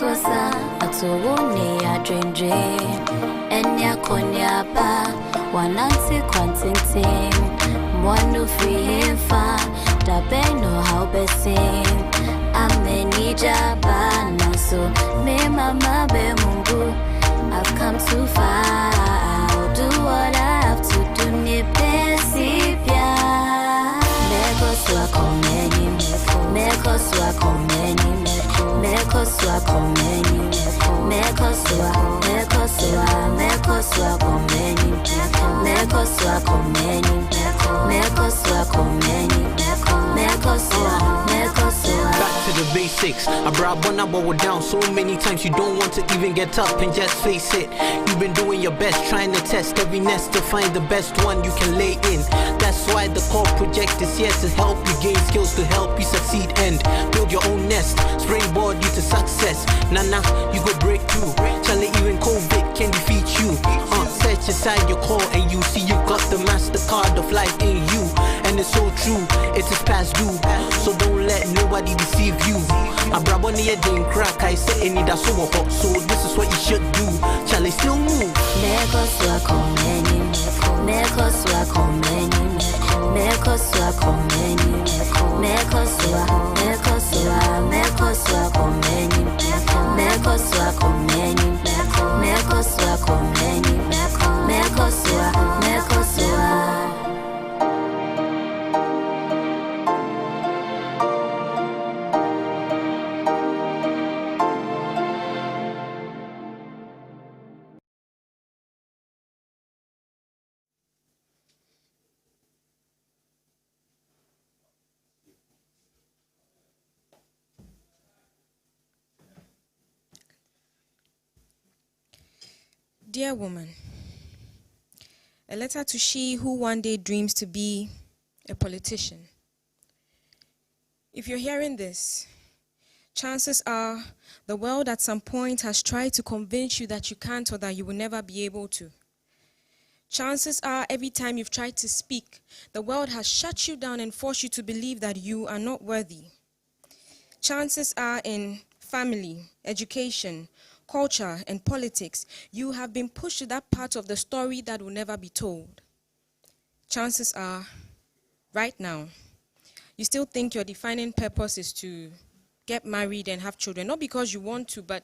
Swasa, Atowone, a dream, and Yakonyaba, one answer quantin, one no free him far, the beno how be sing. I'm a Nijaba, so me mama be mungu. I've come too far, I'll do what I have to do, ne pesipia. Mekoswa komeni, mekoswa komeni, mekoswa komeni, mekoswa komeni, mekoswa komeni, mekoswa komeni, mekoswa. Back to the basics. I brought one hour down so many times you don't want to even get up and just face it. You've been doing your best, trying to test every nest to find the best one you can lay in. That's why the CoRe project is here to help you gain skills to help you succeed and build your own nest. Springboard you to success. Nana, you go break through. Charlie, even COVID can defeat you. Search inside your core and you see you got the MasterCard of life in you. And it's so true, it is past due. So don't let nobody deceive you. I brought one here didn't crack. I say any that's so hot. So this is what you should do. Charlie, still move. Mekoswa komeni, mekoswa komeni, mekoswa komeni, mekoswa komeni, mekoswa komeni, mekoswa komeni, mekoswa. Dear woman, a letter to she who one day dreams to be a politician. If you're hearing this, chances are the world at some point has tried to convince you that you can't or that you will never be able to. Chances are every time you've tried to speak, the world has shut you down and forced you to believe that you are not worthy. Chances are in family, education, culture, and politics, you have been pushed to that part of the story that will never be told. Chances are, right now, you still think your defining purpose is to get married and have children, not because you want to, but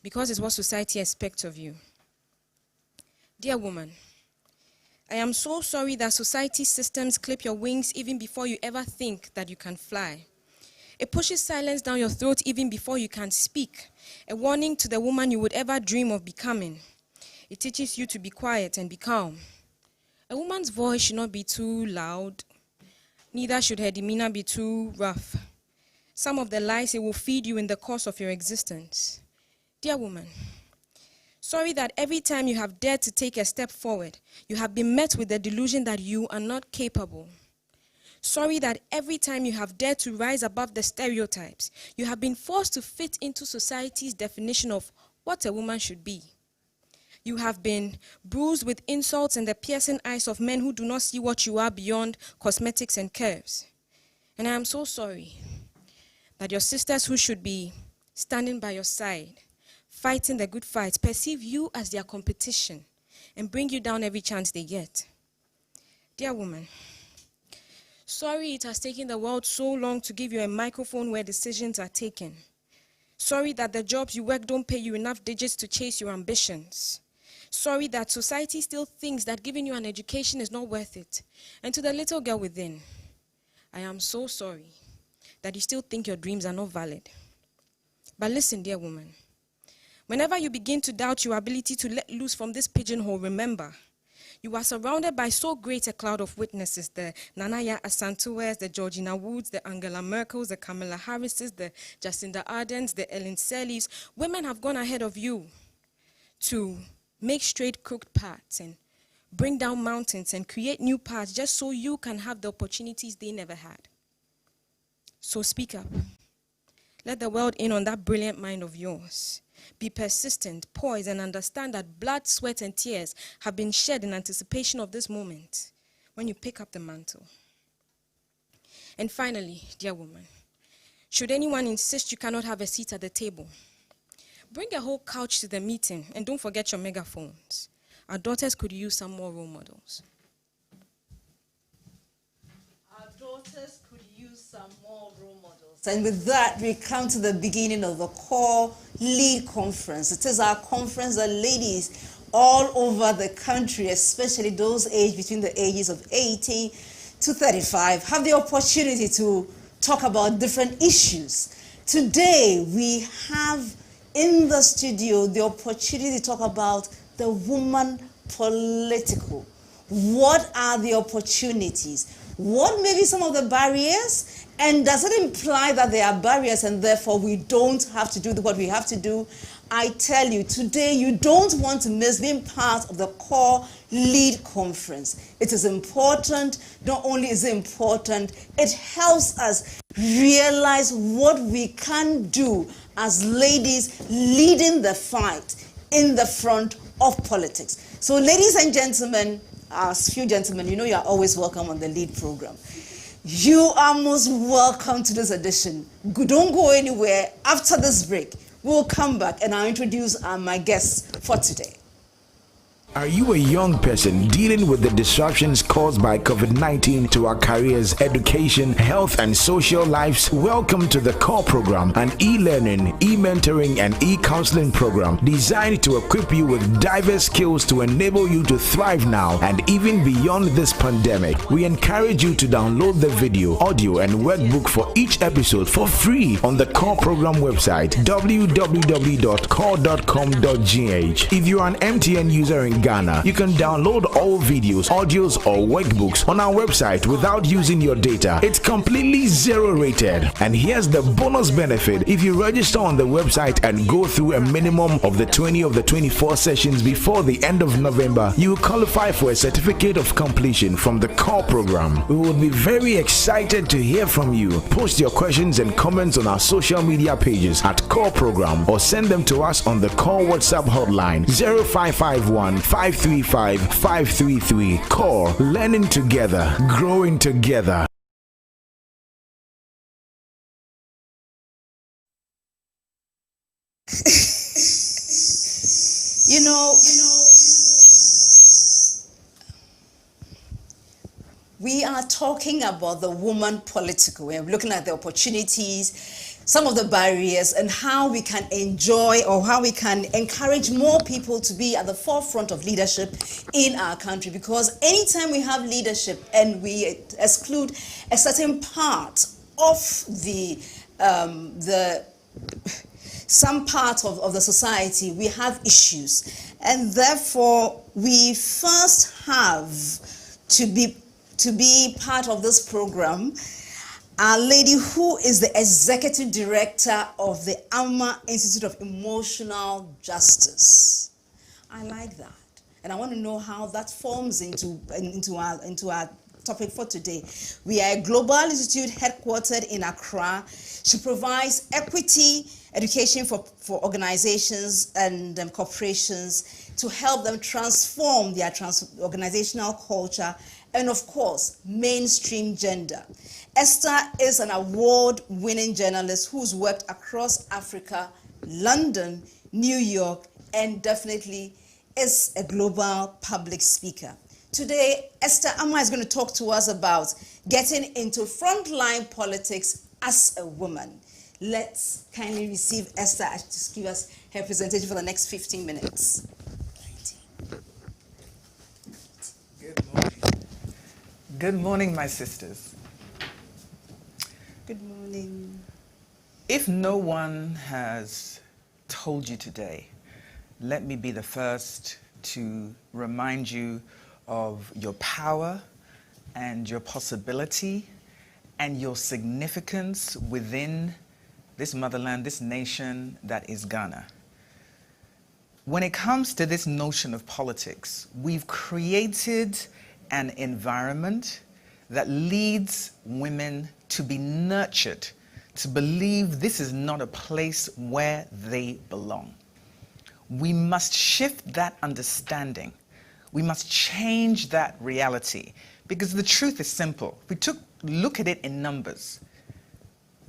because it's what society expects of you. Dear woman, I am so sorry that society systems clip your wings even before you ever think that you can fly. It pushes silence down your throat even before you can speak, a warning to the woman you would ever dream of becoming. It teaches you to be quiet and be calm. A woman's voice should not be too loud, neither should her demeanor be too rough. Some of the lies it will feed you in the course of your existence. Dear woman, sorry that every time you have dared to take a step forward, you have been met with the delusion that you are not capable. Sorry that every time you have dared to rise above the stereotypes, you have been forced to fit into society's definition of what a woman should be. You have been bruised with insults and the piercing eyes of men who do not see what you are beyond cosmetics and curves. And I am so sorry that your sisters who should be standing by your side, fighting the good fight, perceive you as their competition and bring you down every chance they get. Dear woman, sorry it has taken the world so long to give you a microphone where decisions are taken. Sorry that the jobs you work don't pay you enough digits to chase your ambitions. Sorry that society still thinks that giving you an education is not worth it. And to the little girl within, I am so sorry that you still think your dreams are not valid. But listen, dear woman, whenever you begin to doubt your ability to let loose from this pigeonhole, remember, you are surrounded by so great a cloud of witnesses, the Nanaya Asantues, the Georgina Woods, the Angela Merkels, the Kamala Harrises, the Jacinda Ardens, the Ellen Sellies. Women have gone ahead of you to make straight crooked paths and bring down mountains and create new paths just so you can have the opportunities they never had. So speak up. Let the world in on that brilliant mind of yours. Be persistent, poised, and understand that blood, sweat, and tears have been shed in anticipation of this moment when you pick up the mantle. And finally, dear woman, should anyone insist you cannot have a seat at the table, Bring a whole couch to the meeting and don't forget your megaphones. Our daughters could use some more role models. Our daughters could use some more role models. And with that, we come to the beginning of the CoRe Lead Conference. It is our conference that ladies all over the country, especially those aged between the ages of 18 to 35, have the opportunity to talk about different issues. Today, we have in the studio the opportunity to talk about the woman political. What are the opportunities? What may be some of the barriers? And does it imply that there are barriers and therefore we don't have to do what we have to do? I tell you, today you don't want to miss being part of the CoRe Lead Conference. It is important. Not only is it important, it helps us realize what we can do as ladies leading the fight in the front of politics. So ladies and gentlemen, as few gentlemen, you know you are always welcome on the Lead program. You are most welcome to this edition. Don't go anywhere. After this break, we'll come back and I'll introduce my guests for today. Are you a young person dealing with the disruptions caused by COVID-19 to our careers, education, health, and social lives? Welcome to the CoRe program, an e-learning, e-mentoring, and e-counseling program designed to equip you with diverse skills to enable you to thrive now and even beyond this pandemic. We encourage you to download the video, audio, and workbook for each episode for free on the CoRe program website, www.core.com.gh. If you are an MTN user in Ghana, you can download all videos, audios, or workbooks on our website without using your data. It's completely zero rated. And here's the bonus benefit. If you register on the website and go through a minimum of the 20 of the 24 sessions before the end of November, you will qualify for a certificate of completion from the CoRe program. We will be very excited to hear from you. Post your questions and comments on our social media pages at CoRe program or send them to us on the CoRe WhatsApp hotline 0551 535 533. CoRe, learning together, growing together. You know, we are talking about the woman political. We're looking at the opportunities, some of the barriers, and how we can enjoy or how we can encourage more people to be at the forefront of leadership in our country. Because anytime we have leadership and we exclude a certain part of some part of the society, we have issues. And therefore, we first have to be part of this program, a lady who is the executive director of the AMA Institute of Emotional Justice. I like that. And I want to know how that forms into our topic for today. We are a global institute headquartered in Accra. She provides equity education for organizations and corporations to help them transform their organizational culture and, of course, mainstream gender. Esther is an award-winning journalist who's worked across Africa, London, New York, and definitely is a global public speaker. Today, Esther Amma is going to talk to us about getting into frontline politics as a woman. Let's kindly receive Esther to give us her presentation for the next 15 minutes. Good morning. Good morning, my sisters. Good morning. If no one has told you today, let me be the first to remind you of your power and your possibility and your significance within this motherland, this nation that is Ghana. When it comes to this notion of politics, we've created an environment that leads women to be nurtured, to believe this is not a place where they belong. We must shift that understanding. We must change that reality, because the truth is simple. If we look at it in numbers,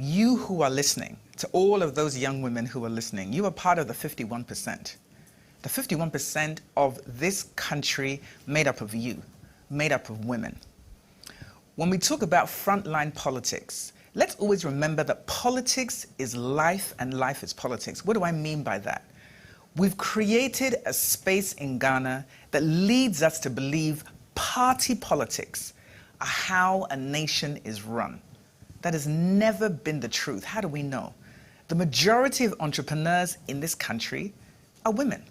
you who are listening, to all of those young women who are listening, you are part of the 51%. The 51% of this country made up of you, made up of women. When we talk about frontline politics, let's always remember that politics is life and life is politics. What do I mean by that? We've created a space in Ghana that leads us to believe party politics are how a nation is run. That has never been the truth. How do we know? The majority of entrepreneurs in this country are women.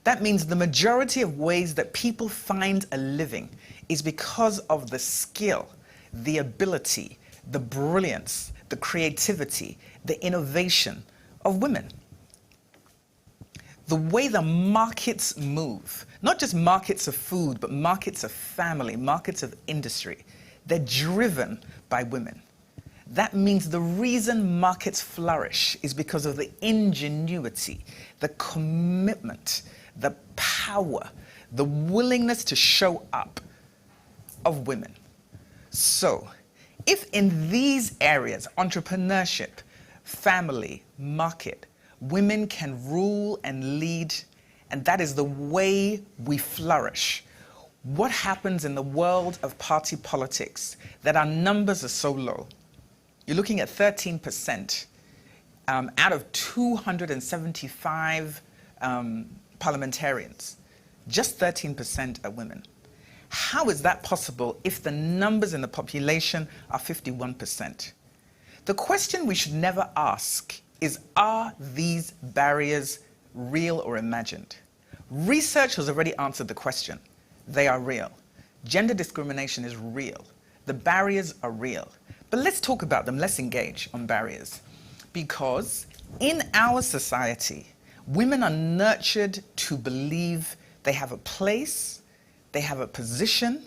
That means the majority of ways that people find a living is because of the skill, the ability, the brilliance, the creativity, the innovation of women. The way the markets move, not just markets of food, but markets of family, markets of industry, they're driven by women. That means the reason markets flourish is because of the ingenuity, the commitment, the power, the willingness to show up of women. So, if in these areas, entrepreneurship, family, market, women can rule and lead, and that is the way we flourish, what happens in the world of party politics that our numbers are so low? You're looking at 13% out of 275 parliamentarians. Just 13% are women. How is that possible if the numbers in the population are 51%? The question we should never ask is, are these barriers real or imagined? Research has already answered the question. They are real. Gender discrimination is real. The barriers are real. But let's talk about them. Let's engage on barriers. Because in our society, women are nurtured to believe they have a place, they have a position,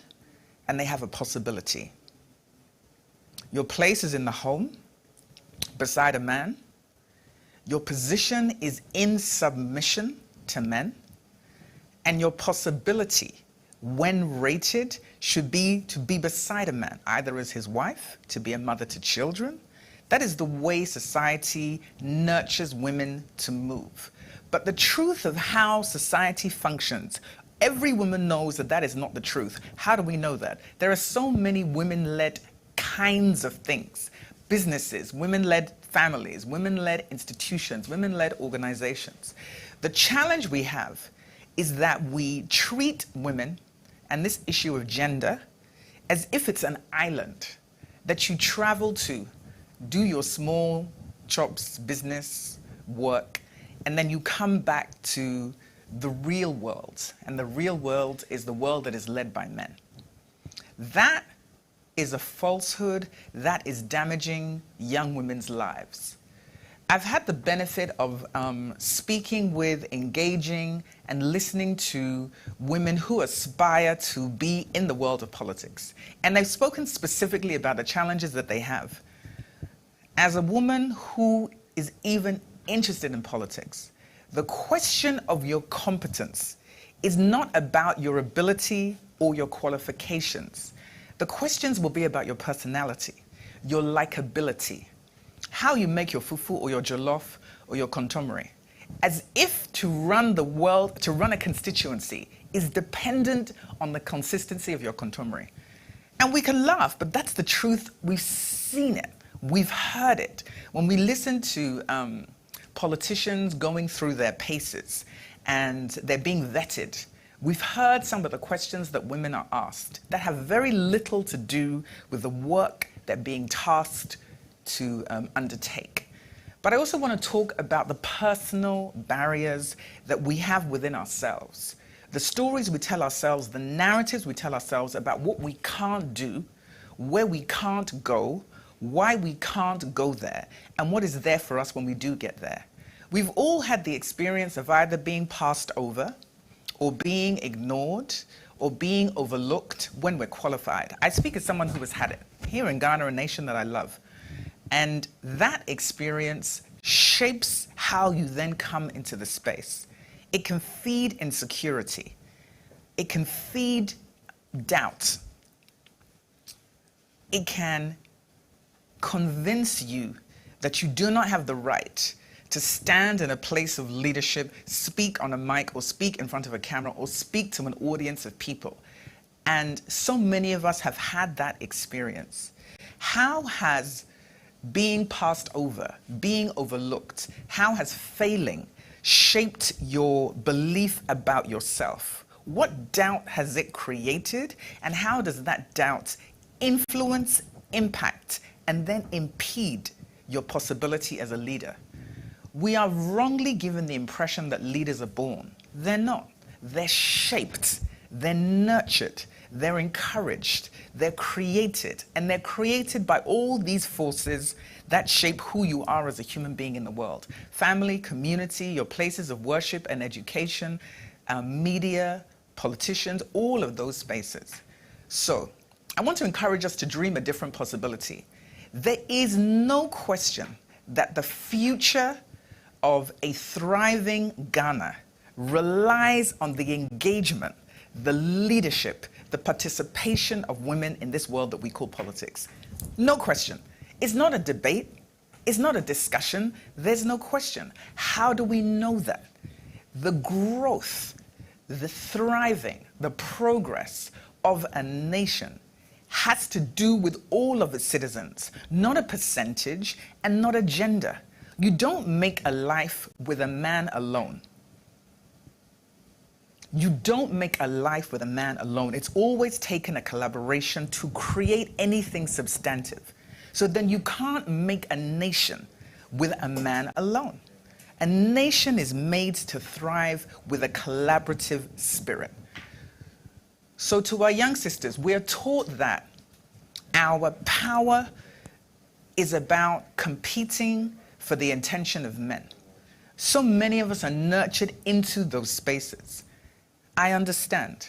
and they have a possibility. Your place is in the home, beside a man. Your position is in submission to men. And your possibility, when rated, should be to be beside a man, either as his wife, to be a mother to children. That is the way society nurtures women to move. But the truth of how society functions, every woman knows that that is not the truth. How do we know that? There are so many women-led kinds of things. Businesses, women-led families, women-led institutions, women-led organizations. The challenge we have is that we treat women and this issue of gender as if it's an island that you travel to, do your small chops, business, work, and then you come back to the real world. And the real world is the world that is led by men. That is a falsehood that is damaging young women's lives. I've had the benefit of speaking with, engaging, and listening to women who aspire to be in the world of politics. And they've spoken specifically about the challenges that they have. As a woman who is even interested in politics, the question of your competence is not about your ability or your qualifications. The questions will be about your personality, your likability, how you make your fufu or your jollof or your kontomire, as if to run the world, to run a constituency, is dependent on the consistency of your kontomire. And we can laugh, but that's the truth. We've seen it. We've heard it. When we listen to politicians going through their paces and they're being vetted, we've heard some of the questions that women are asked that have very little to do with the work they're being tasked to undertake. But I also want to talk about the personal barriers that we have within ourselves. The stories we tell ourselves, the narratives we tell ourselves about what we can't do, where we can't go, why we can't go there, and what is there for us when we do get there. We've all had the experience of either being passed over, or being ignored, or being overlooked when we're qualified. I speak as someone who has had it here in Ghana, a nation that I love. And that experience shapes how you then come into the space. It can feed insecurity. It can feed doubt. It can convince you that you do not have the right to stand in a place of leadership, speak on a mic, or speak in front of a camera, or speak to an audience of people. And so many of us have had that experience. How has being passed over, being overlooked, how has failing shaped your belief about yourself? What doubt has it created, and how does that doubt influence, impact, and then impede your possibility as a leader? We are wrongly given the impression that leaders are born. They're not. They're shaped, they're nurtured, they're encouraged, they're created, and they're created by all these forces that shape who you are as a human being in the world. Family, community, your places of worship and education, media, politicians, all of those spaces. So, I want to encourage us to dream a different possibility. There is no question that the future of a thriving Ghana relies on the engagement, the leadership, the participation of women in this world that we call politics. No question. It's not a debate. It's not a discussion. There's no question. How do we know that? The growth, the thriving, the progress of a nation has to do with all of its citizens, not a percentage and not a gender. You don't make a life with a man alone. You don't make a life with a man alone. It's always taken a collaboration to create anything substantive. So then you can't make a nation with a man alone. A nation is made to thrive with a collaborative spirit. So to our young sisters, we are taught that our power is about competing for the attention of men. So many of us are nurtured into those spaces. I understand.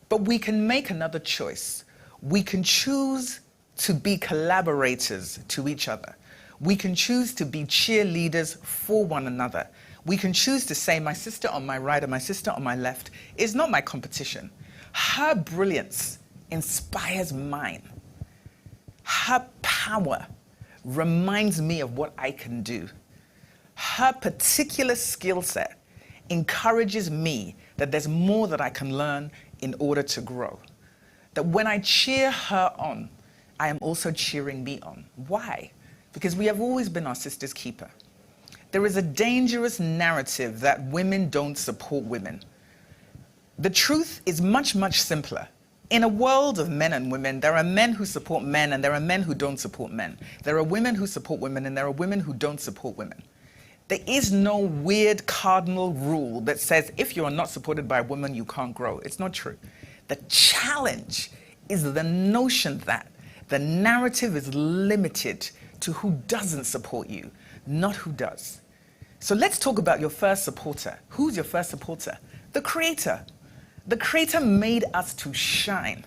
But we can make another choice. We can choose to be collaborators to each other. We can choose to be cheerleaders for one another. We can choose to say, my sister on my right and my sister on my left is not my competition. Her brilliance inspires mine. Her power reminds me of what I can do. Her particular skill set encourages me that there's more that I can learn in order to grow. That when I cheer her on, I am also cheering me on. Why? Because we have always been our sister's keeper. There is a dangerous narrative that women don't support women. The truth is much, much simpler. In a world of men and women, there are men who support men and there are men who don't support men. There are women who support women and there are women who don't support women. There is no weird cardinal rule that says if you are not supported by a woman, you can't grow. It's not true. The challenge is the notion that the narrative is limited to who doesn't support you, not who does. So let's talk about your first supporter. Who's your first supporter? The Creator. The Creator made us to shine.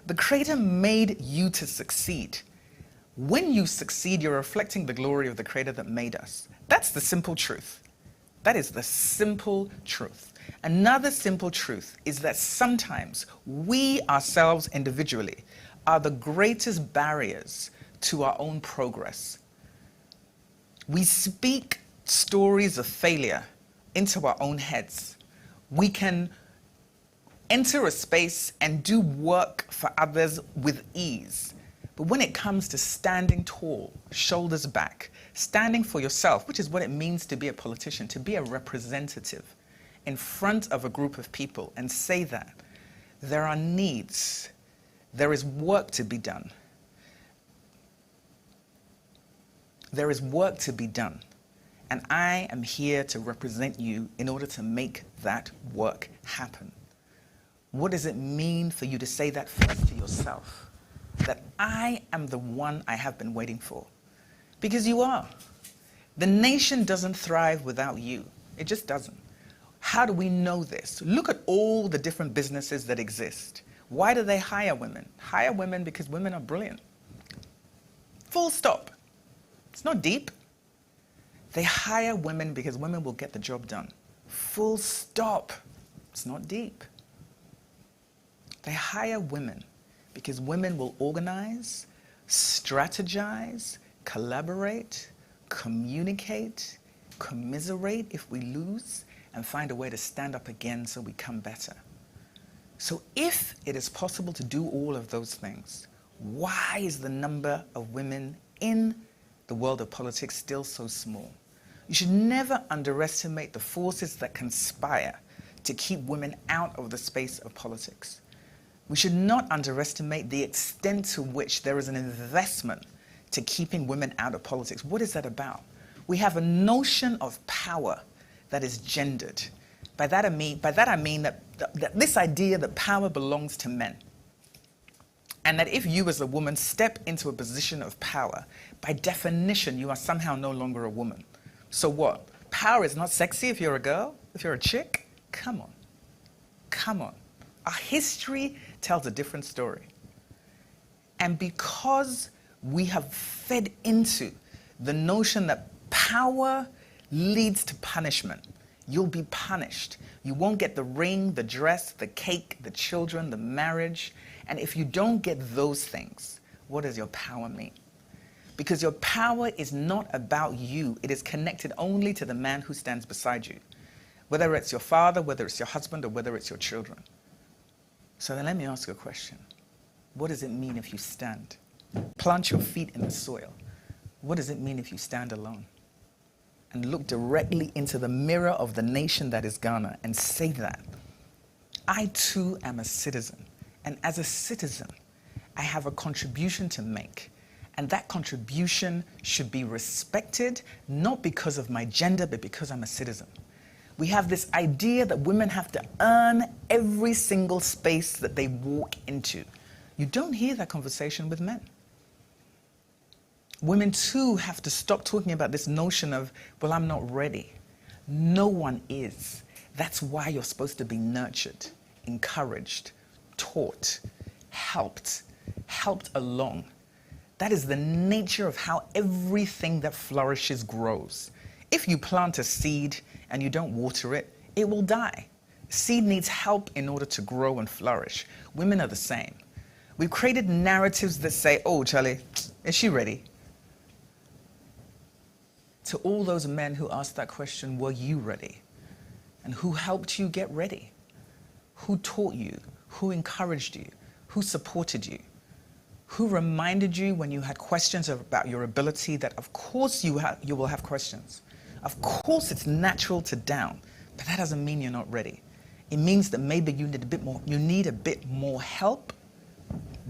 The Creator made you to succeed. When you succeed, you're reflecting the glory of the Creator that made us. That's the simple truth. That is the simple truth. Another simple truth is that sometimes we ourselves individually are the greatest barriers to our own progress. We speak stories of failure into our own heads. We can enter a space and do work for others with ease. But when it comes to standing tall, shoulders back, standing for yourself, which is what it means to be a politician, to be a representative in front of a group of people and say that there are needs, there is work to be done. There is work to be done. And I am here to represent you in order to make that work happen. What does it mean for you to say that first to yourself? That I am the one I have been waiting for. Because you are. The nation doesn't thrive without you. It just doesn't. How do we know this? Look at all the different businesses that exist. Why do they hire women? Hire women because women are brilliant. Full stop. It's not deep. They hire women because women will get the job done. Full stop. It's not deep. They hire women because women will organize, strategize, collaborate, communicate, commiserate if we lose, and find a way to stand up again so we come better. So if it is possible to do all of those things, why is the number of women in the world of politics still so small? You should never underestimate the forces that conspire to keep women out of the space of politics. We should not underestimate the extent to which there is an investment to keeping women out of politics. What is that about? We have a notion of power that is gendered. By that I mean that this idea that power belongs to men. And that if you as a woman step into a position of power, by definition, you are somehow no longer a woman. So what? Power is not sexy if you're a girl? If you're a chick? Come on. Come on. Our history tells a different story. And because we have fed into the notion that power leads to punishment, you'll be punished. You won't get the ring, the dress, the cake, the children, the marriage. And if you don't get those things, what does your power mean? Because your power is not about you. It is connected only to the man who stands beside you. Whether it's your father, whether it's your husband, or whether it's your children. So then let me ask you a question. What does it mean if you stand? Plant your feet in the soil. What does it mean if you stand alone? And look directly into the mirror of the nation that is Ghana and say that I too am a citizen. And as a citizen, I have a contribution to make. And that contribution should be respected, not because of my gender, but because I'm a citizen. We have this idea that women have to earn every single space that they walk into. You don't hear that conversation with men. Women too have to stop talking about this notion of, well, I'm not ready. No one is. That's why you're supposed to be nurtured, encouraged, taught, helped along. That is the nature of how everything that flourishes grows. If you plant a seed and you don't water it, it will die. Seed needs help in order to grow and flourish. Women are the same. We've created narratives that say, oh, Charlie, is she ready? To all those men who asked that question, were you ready? And who helped you get ready? Who taught you? Who encouraged you? Who supported you? Who reminded you when you had questions about your ability that of course you will have questions. Of course it's natural to doubt, but that doesn't mean you're not ready. It means that maybe you need a bit more help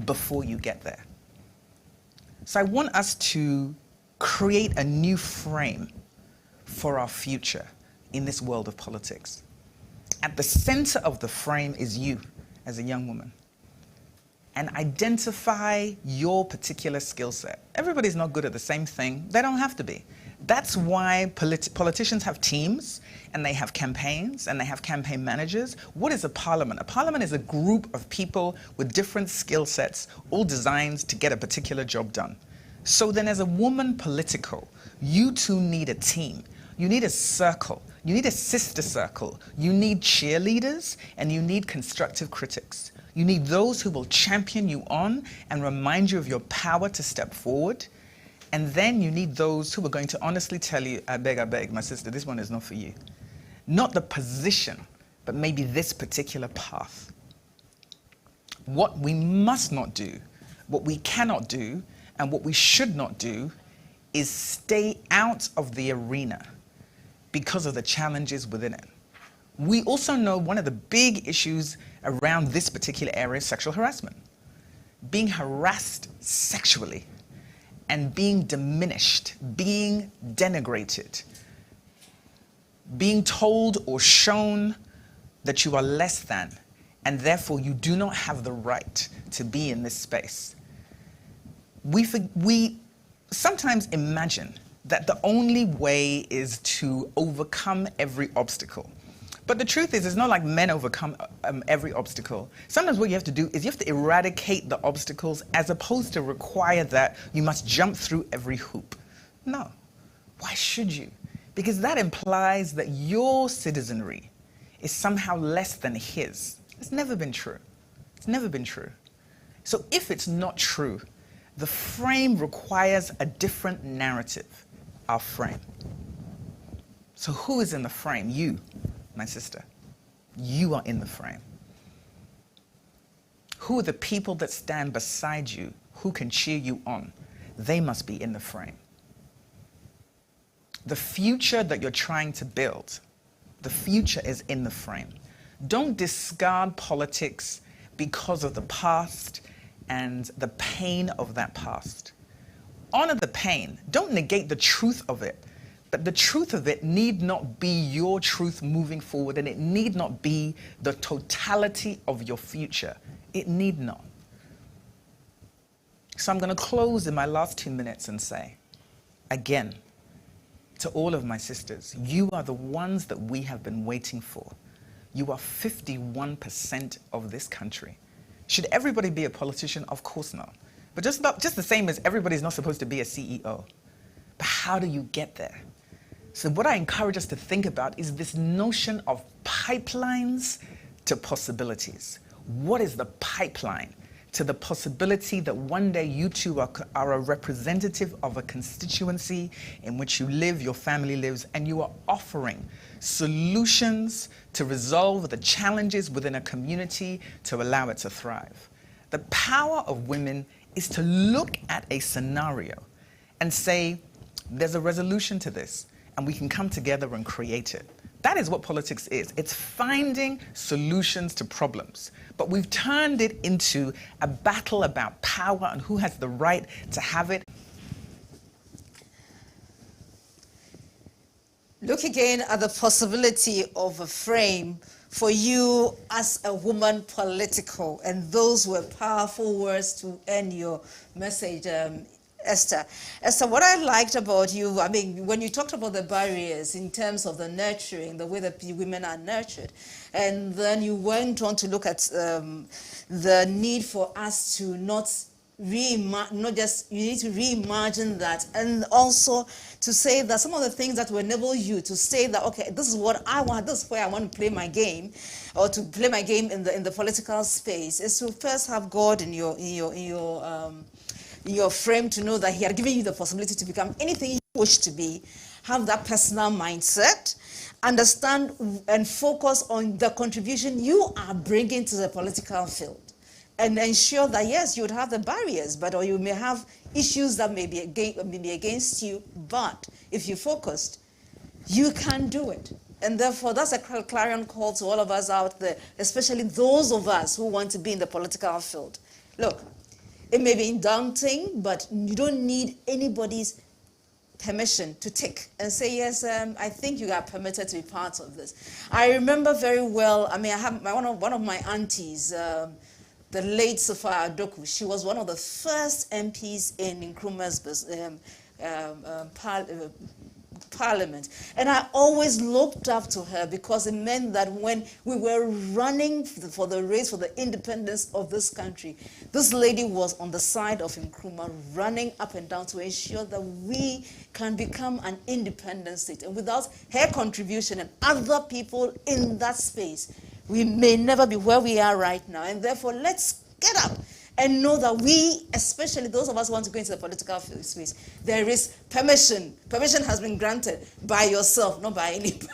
before you get there. So I want us to create a new frame for our future in this world of politics. At the center of the frame is you as a young woman. And identify your particular skill set. Everybody's not good at the same thing. They don't have to be. That's why politicians have teams, and they have campaigns, and they have campaign managers. What is a parliament? A parliament is a group of people with different skill sets, all designed to get a particular job done. So then as a woman Politico, you too need a team. You need a circle. You need a sister circle. You need cheerleaders, and you need constructive critics. You need those who will champion you on and remind you of your power to step forward. And then you need those who are going to honestly tell you, I beg, my sister, this one is not for you. Not the position, but maybe this particular path. What we must not do, what we cannot do, and what we should not do is stay out of the arena because of the challenges within it. We also know one of the big issues around this particular area is sexual harassment. Being harassed sexually and being diminished, being denigrated, being told or shown that you are less than, and therefore you do not have the right to be in this space. We sometimes imagine that the only way is to overcome every obstacle. But the truth is, it's not like men overcome every obstacle. Sometimes what you have to do is you have to eradicate the obstacles as opposed to require that you must jump through every hoop. No. Why should you? Because that implies that your citizenry is somehow less than his. It's never been true. It's never been true. So if it's not true, the frame requires a different narrative. our frame. So who is in the frame? You, my sister. You are in the frame. Who are the people that stand beside you, who can cheer you on? They must be in the frame. The future that you're trying to build, the future is in the frame. Don't discard politics because of the past and the pain of that past. Honor the pain. Don't negate the truth of it. But the truth of it need not be your truth moving forward, and it need not be the totality of your future. It need not. So I'm going to close in my last 2 minutes and say, again, to all of my sisters, you are the ones that we have been waiting for. You are 51% of this country. Should everybody be a politician? Of course not. But just the same as everybody's not supposed to be a CEO. But how do you get there? So what I encourage us to think about is this notion of pipelines to possibilities. What is the pipeline to the possibility that one day you too are a representative of a constituency in which you live, your family lives, and you are offering solutions to resolve the challenges within a community to allow it to thrive? The power of women is to look at a scenario and say, there's a resolution to this, and we can come together and create it. That is what politics is. It's finding solutions to problems. But we've turned it into a battle about power and who has the right to have it. Look again at the possibility of a frame for you as a woman political. And those were powerful words to end your message, Esther. Esther, what I liked about you, I mean, when you talked about the barriers in terms of the nurturing, the way that women are nurtured, and then you went on to look at the need for us to not just, you need to reimagine that, and also to say that some of the things that will enable you to say that, okay, this is what I want, this is where I want to play my game, or to play my game in the political space, is to first have God in your frame, to know that He had given you the possibility to become anything you wish to be. Have that personal mindset, understand and focus on the contribution you are bringing to the political field, and ensure that yes, you would have the barriers, or you may have issues that may be against you, but if you focused, you can do it. And therefore, that's a clarion call to all of us out there, especially those of us who want to be in the political field. Look, it may be daunting, but you don't need anybody's permission to tick and say, yes, I think you are permitted to be part of this. I remember very well, I mean, I have one of my aunties, the late Sophia Adoku. She was one of the first MPs in Nkrumah's parliament. And I always looked up to her because it meant that when we were running for the race for the independence of this country, this lady was on the side of Nkrumah, running up and down to ensure that we can become an independent state. And without her contribution and other people in that space, we may never be where we are right now. And therefore, let's get up and know that we, especially those of us who want to go into the political space, there is permission. Permission has been granted by yourself, not by anybody.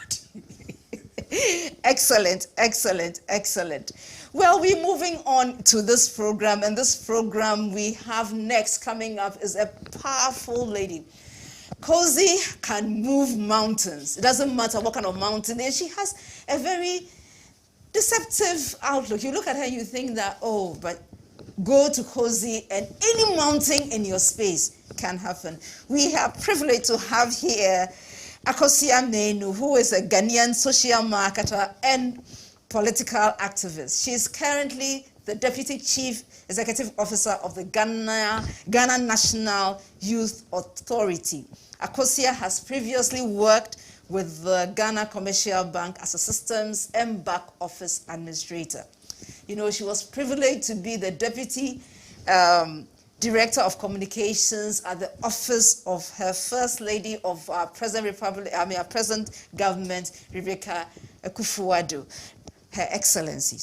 Excellent, excellent, excellent. Well, we're moving on to this program, and this program we have next coming up is a powerful lady. CoRe can move mountains. It doesn't matter what kind of mountain it is. She has a very deceptive outlook. You look at her, you think that, oh, but go to CoRe and any mountain in your space can happen. We are privileged to have here Akosua Menu, who is a Ghanaian social marketer and political activist. She is currently the Deputy Chief Executive Officer of the Ghana National Youth Authority. Akosua has previously worked with the Ghana Commercial Bank as a systems and back office administrator. You know, she was privileged to be the Deputy Director of Communications at the office of her First Lady of our present government, Rebecca Akufo-Addo. Her Excellency,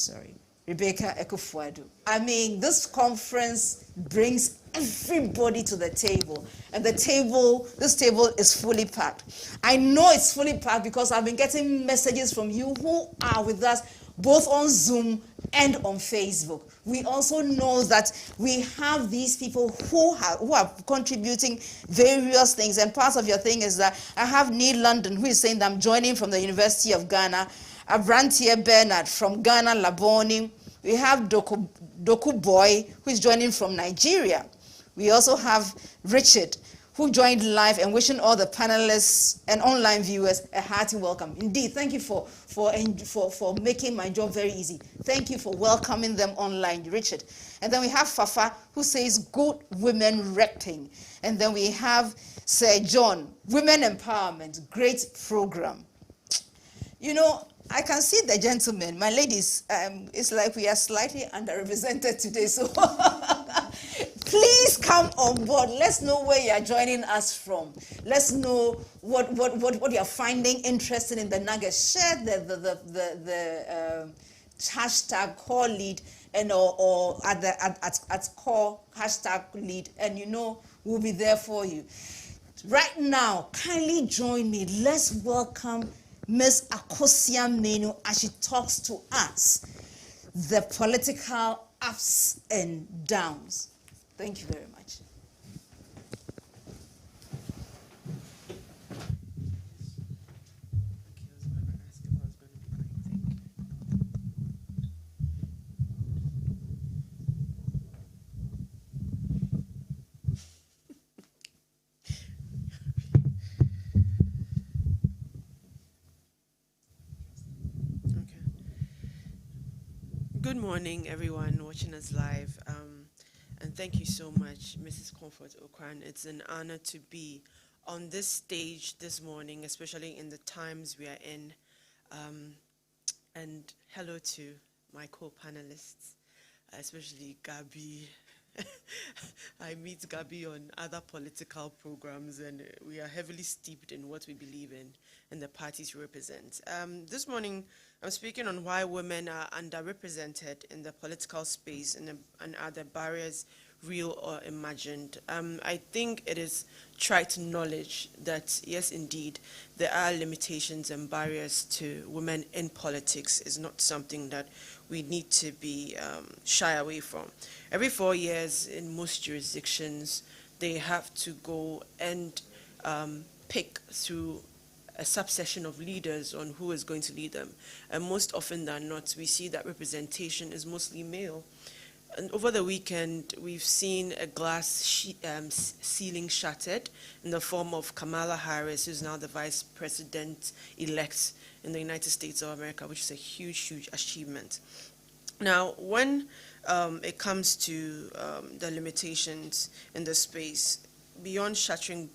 Rebecca Ekufuadu. I mean, this conference brings everybody to the table, and this table is fully packed. I know it's fully packed because I've been getting messages from you who are with us both on Zoom and on Facebook. We also know that we have these people who are contributing various things, and part of your thing is that I have Neil London, who is saying that I'm joining from the University of Ghana, Abrantia Bernard from Ghana, Laboni. We have Doku Boy, who is joining from Nigeria. We also have Richard, who joined live, and wishing all the panelists and online viewers a hearty welcome. Indeed, thank you for making my job very easy. Thank you for welcoming them online, Richard. And then we have Fafa, who says good women repping. And then we have Sir John, women empowerment, great program. You know, I can see the gentlemen, my ladies, it's like we are slightly underrepresented today, so please come on board. Let's know where you are joining us from. Let's know what you are finding interesting in the nuggets. Share the hashtag CoRe lead and or at CoRe hashtag lead, and you know we'll be there for you. Right now, kindly join me. Let's welcome Ms. Akosia Menu as she talks to us the political ups and downs. Thank you very much. Good morning, everyone watching us live, and thank you so much, Mrs. Comfort Okran. It's an honor to be on this stage this morning, especially in the times we are in, and hello to my co-panelists, especially Gabi. I meet Gabi on other political programs, and we are heavily steeped in what we believe in and the parties we represent. This morning, I'm speaking on why women are underrepresented in the political space and are the barriers real or imagined. I think it is trite knowledge that, yes, indeed, there are limitations and barriers to women in politics. Is not something that we need to be shy away from. Every 4 years in most jurisdictions, they have to go and pick through a subsession of leaders on who is going to lead them. And most often than not, we see that representation is mostly male. And over the weekend, we've seen a glass ceiling shattered in the form of Kamala Harris, who's now the vice president-elect in the United States of America, which is a huge, huge achievement. Now, when it comes to the limitations in the space, beyond shattering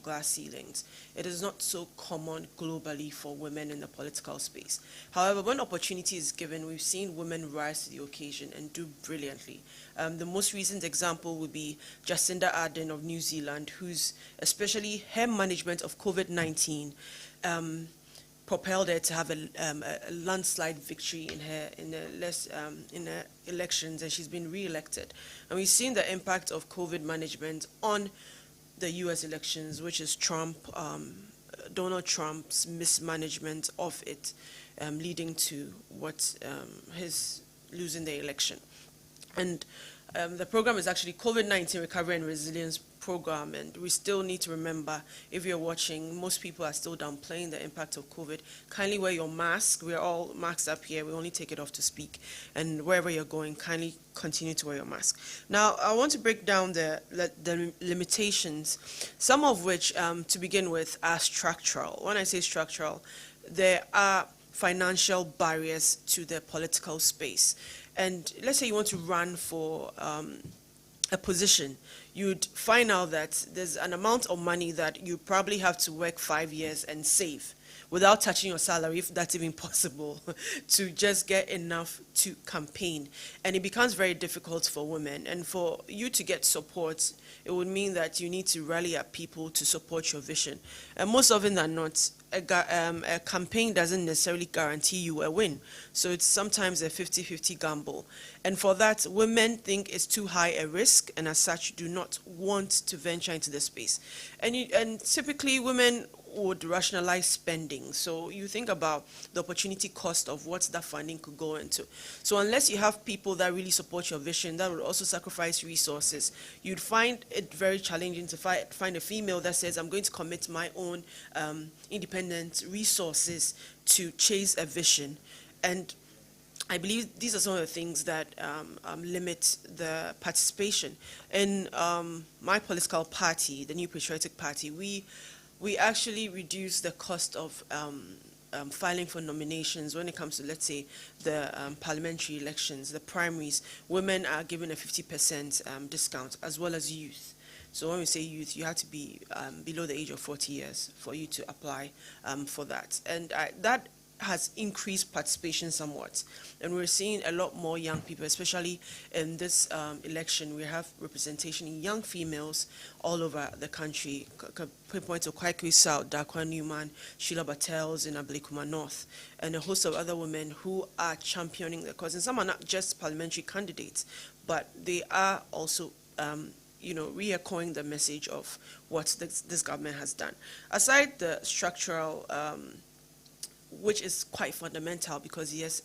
glass ceilings, it is not so common globally for women in the political space. However, when opportunity is given, we've seen women rise to the occasion and do brilliantly. The most recent example would be Jacinda Ardern of New Zealand, who's especially her management of COVID-19 propelled her to have a landslide victory in the elections, and she's been re-elected. And we've seen the impact of COVID management on the U.S. elections, which is Donald Trump's mismanagement of it, leading to his losing the election. And the program is actually COVID-19 Recovery and Resilience Program, and we still need to remember, if you're watching, most people are still downplaying the impact of COVID. Kindly wear your mask. We're all masked up here. We only take it off to speak. And wherever you're going, kindly continue to wear your mask. Now, I want to break down the limitations, some of which, to begin with, are structural. When I say structural, there are financial barriers to the political space. And let's say you want to run for a position, you'd find out that there's an amount of money that you probably have to work 5 years and save without touching your salary, if that's even possible, to just get enough to campaign. And it becomes very difficult for women. And for you to get support, it would mean that you need to rally up people to support your vision. And most often than not, a campaign doesn't necessarily guarantee you a win. So it's sometimes a 50-50 gamble. And for that, women think it's too high a risk, and as such do not want to venture into the space. And typically women would rationalize spending. So you think about the opportunity cost of what that funding could go into. So unless you have people that really support your vision, that would also sacrifice resources, you'd find it very challenging to find a female that says, I'm going to commit my own independent resources to chase a vision. And I believe these are some of the things that limit the participation. In my political party, the New Patriotic Party, we actually reduce the cost of filing for nominations when it comes to, let's say, the parliamentary elections, the primaries. Women are given a 50% discount, as well as youth. So when we say youth, you have to be below the age of 40 years for you to apply for that. And that has increased participation somewhat. And we're seeing a lot more young people, especially in this election. We have representation in young females all over the country. Pinpoint to Kwaikwe South, Dakwa Newman, Sheila Battels in Ablekuma North, and a host of other women who are championing the cause. And some are not just parliamentary candidates, but they are also re-echoing the message of what this government has done. Aside the structural, which is quite fundamental, because yes,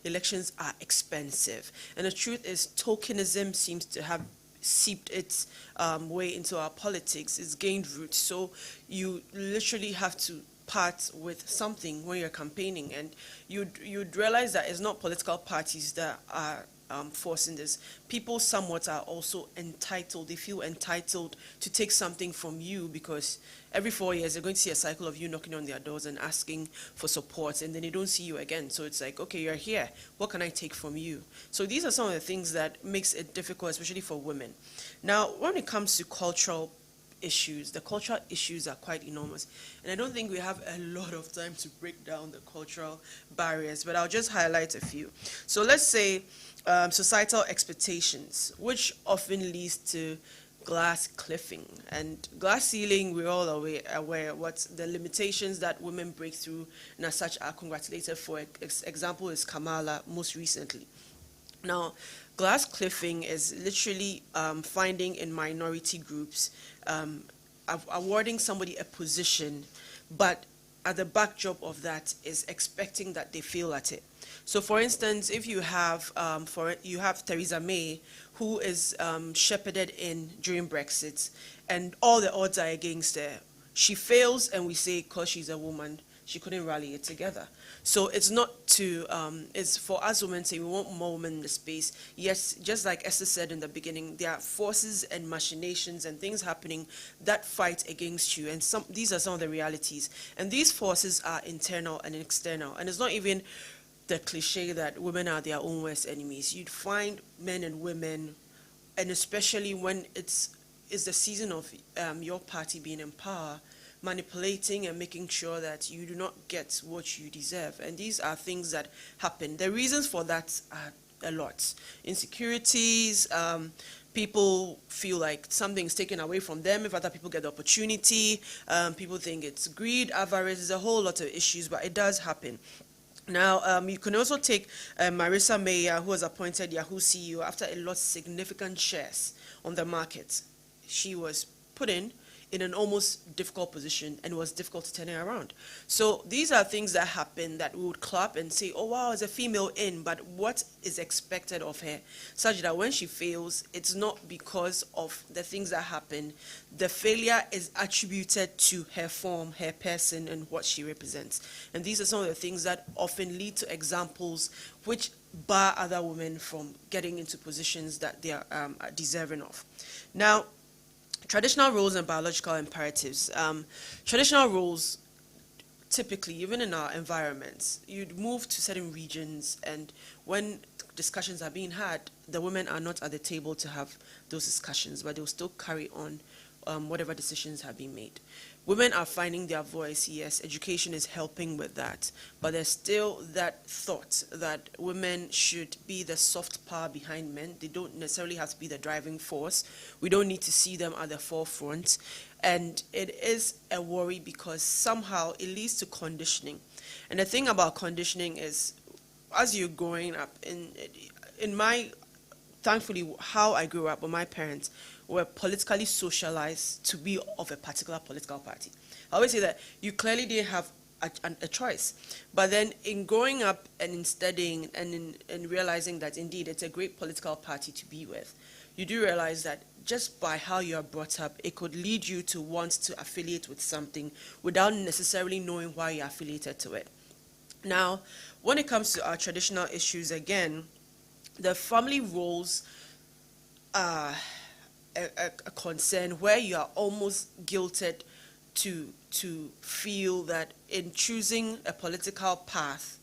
elections are expensive. And the truth is, tokenism seems to have seeped its way into our politics. It's gained roots. So you literally have to part with something when you're campaigning. And you'd realize that it's not political parties that are forcing this. People somewhat are also entitled. They feel entitled to take something from you, because every 4 years they're going to see a cycle of you knocking on their doors and asking for support, and then they don't see you again. So it's like, okay, you're here, what can I take from you? So these are some of the things that makes it difficult, especially for women. Now, when it comes to cultural issues, the cultural issues are quite enormous, and I don't think we have a lot of time to break down the cultural barriers, but I'll just highlight a few. So let's say societal expectations, which often leads to glass cliffing. And glass ceiling, we're all aware what the limitations that women break through and as such are congratulated for. Example is Kamala most recently. Now, glass cliffing is literally finding in minority groups, awarding somebody a position, but at the backdrop of that is expecting that they fail at it. So, for instance, if you have Theresa May, who is shepherded in during Brexit, and all the odds are against her. She fails, and we say because she's a woman, she couldn't rally it together. So it's not to, it's for us women saying we want more women in the space. Yes, just like Esther said in the beginning, there are forces and machinations and things happening that fight against you. And these are some of the realities. And these forces are internal and external. And it's not even the cliche that women are their own worst enemies. You'd find men and women, and especially when it's the season of your party being in power, manipulating and making sure that you do not get what you deserve. And these are things that happen. The reasons for that are a lot. Insecurities, people feel like something's taken away from them if other people get the opportunity. People think it's greed, avarice, there's a whole lot of issues, but it does happen. Now, you can also take Marissa Mayer, who was appointed Yahoo CEO after it lost significant shares on the market. She was put in an almost difficult position, and it was difficult to turn it around. So these are things that happen that we would clap and say, oh wow, it's a female in, but what is expected of her? Such that when she fails, it's not because of the things that happen. The failure is attributed to her form, her person, and what she represents. And these are some of the things that often lead to examples which bar other women from getting into positions that they are deserving of. Now, traditional roles and biological imperatives. Traditional roles, typically, even in our environments, you'd move to certain regions, and when discussions are being had, the women are not at the table to have those discussions, but they'll still carry on whatever decisions have been made. Women are finding their voice, yes, education is helping with that, but there's still that thought that women should be the soft power behind men. They don't necessarily have to be the driving force. We don't need to see them at the forefront. And it is a worry because somehow it leads to conditioning. And the thing about conditioning is, as you're growing up, in my, thankfully, how I grew up with my parents, were politically socialized to be of a particular political party. I always say that you clearly didn't have a choice. But then in growing up and in studying and in realizing that indeed it's a great political party to be with, you do realize that just by how you are brought up, it could lead you to want to affiliate with something without necessarily knowing why you're affiliated to it. Now, when it comes to our traditional issues, again, the family roles are a concern where you are almost guilted to feel that in choosing a political path,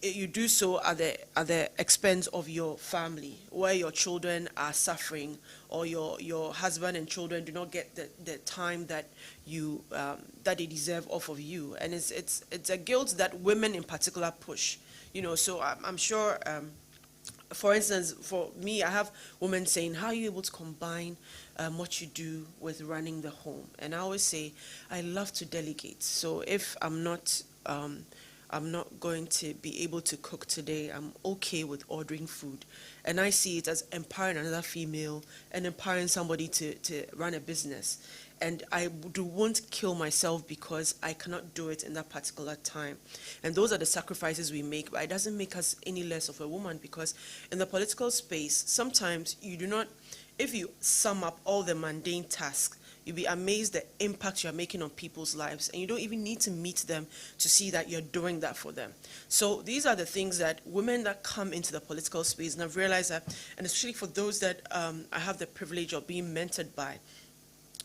you do so at the expense of your family, where your children are suffering, or your husband and children do not get the time that you that they deserve off of you, and it's a guilt that women in particular push, So I'm sure. For instance, for me, I have women saying, how are you able to combine what you do with running the home? And I always say, I love to delegate. So if I'm not going to be able to cook today, I'm okay with ordering food. And I see it as empowering another female and empowering somebody to run a business. And I won't kill myself because I cannot do it in that particular time. And those are the sacrifices we make, but it doesn't make us any less of a woman, because in the political space, sometimes you do not, if you sum up all the mundane tasks, you'll be amazed the impact you're making on people's lives, and you don't even need to meet them to see that you're doing that for them. So these are the things that women that come into the political space, and I've realized that, and especially for those that I have the privilege of being mentored by,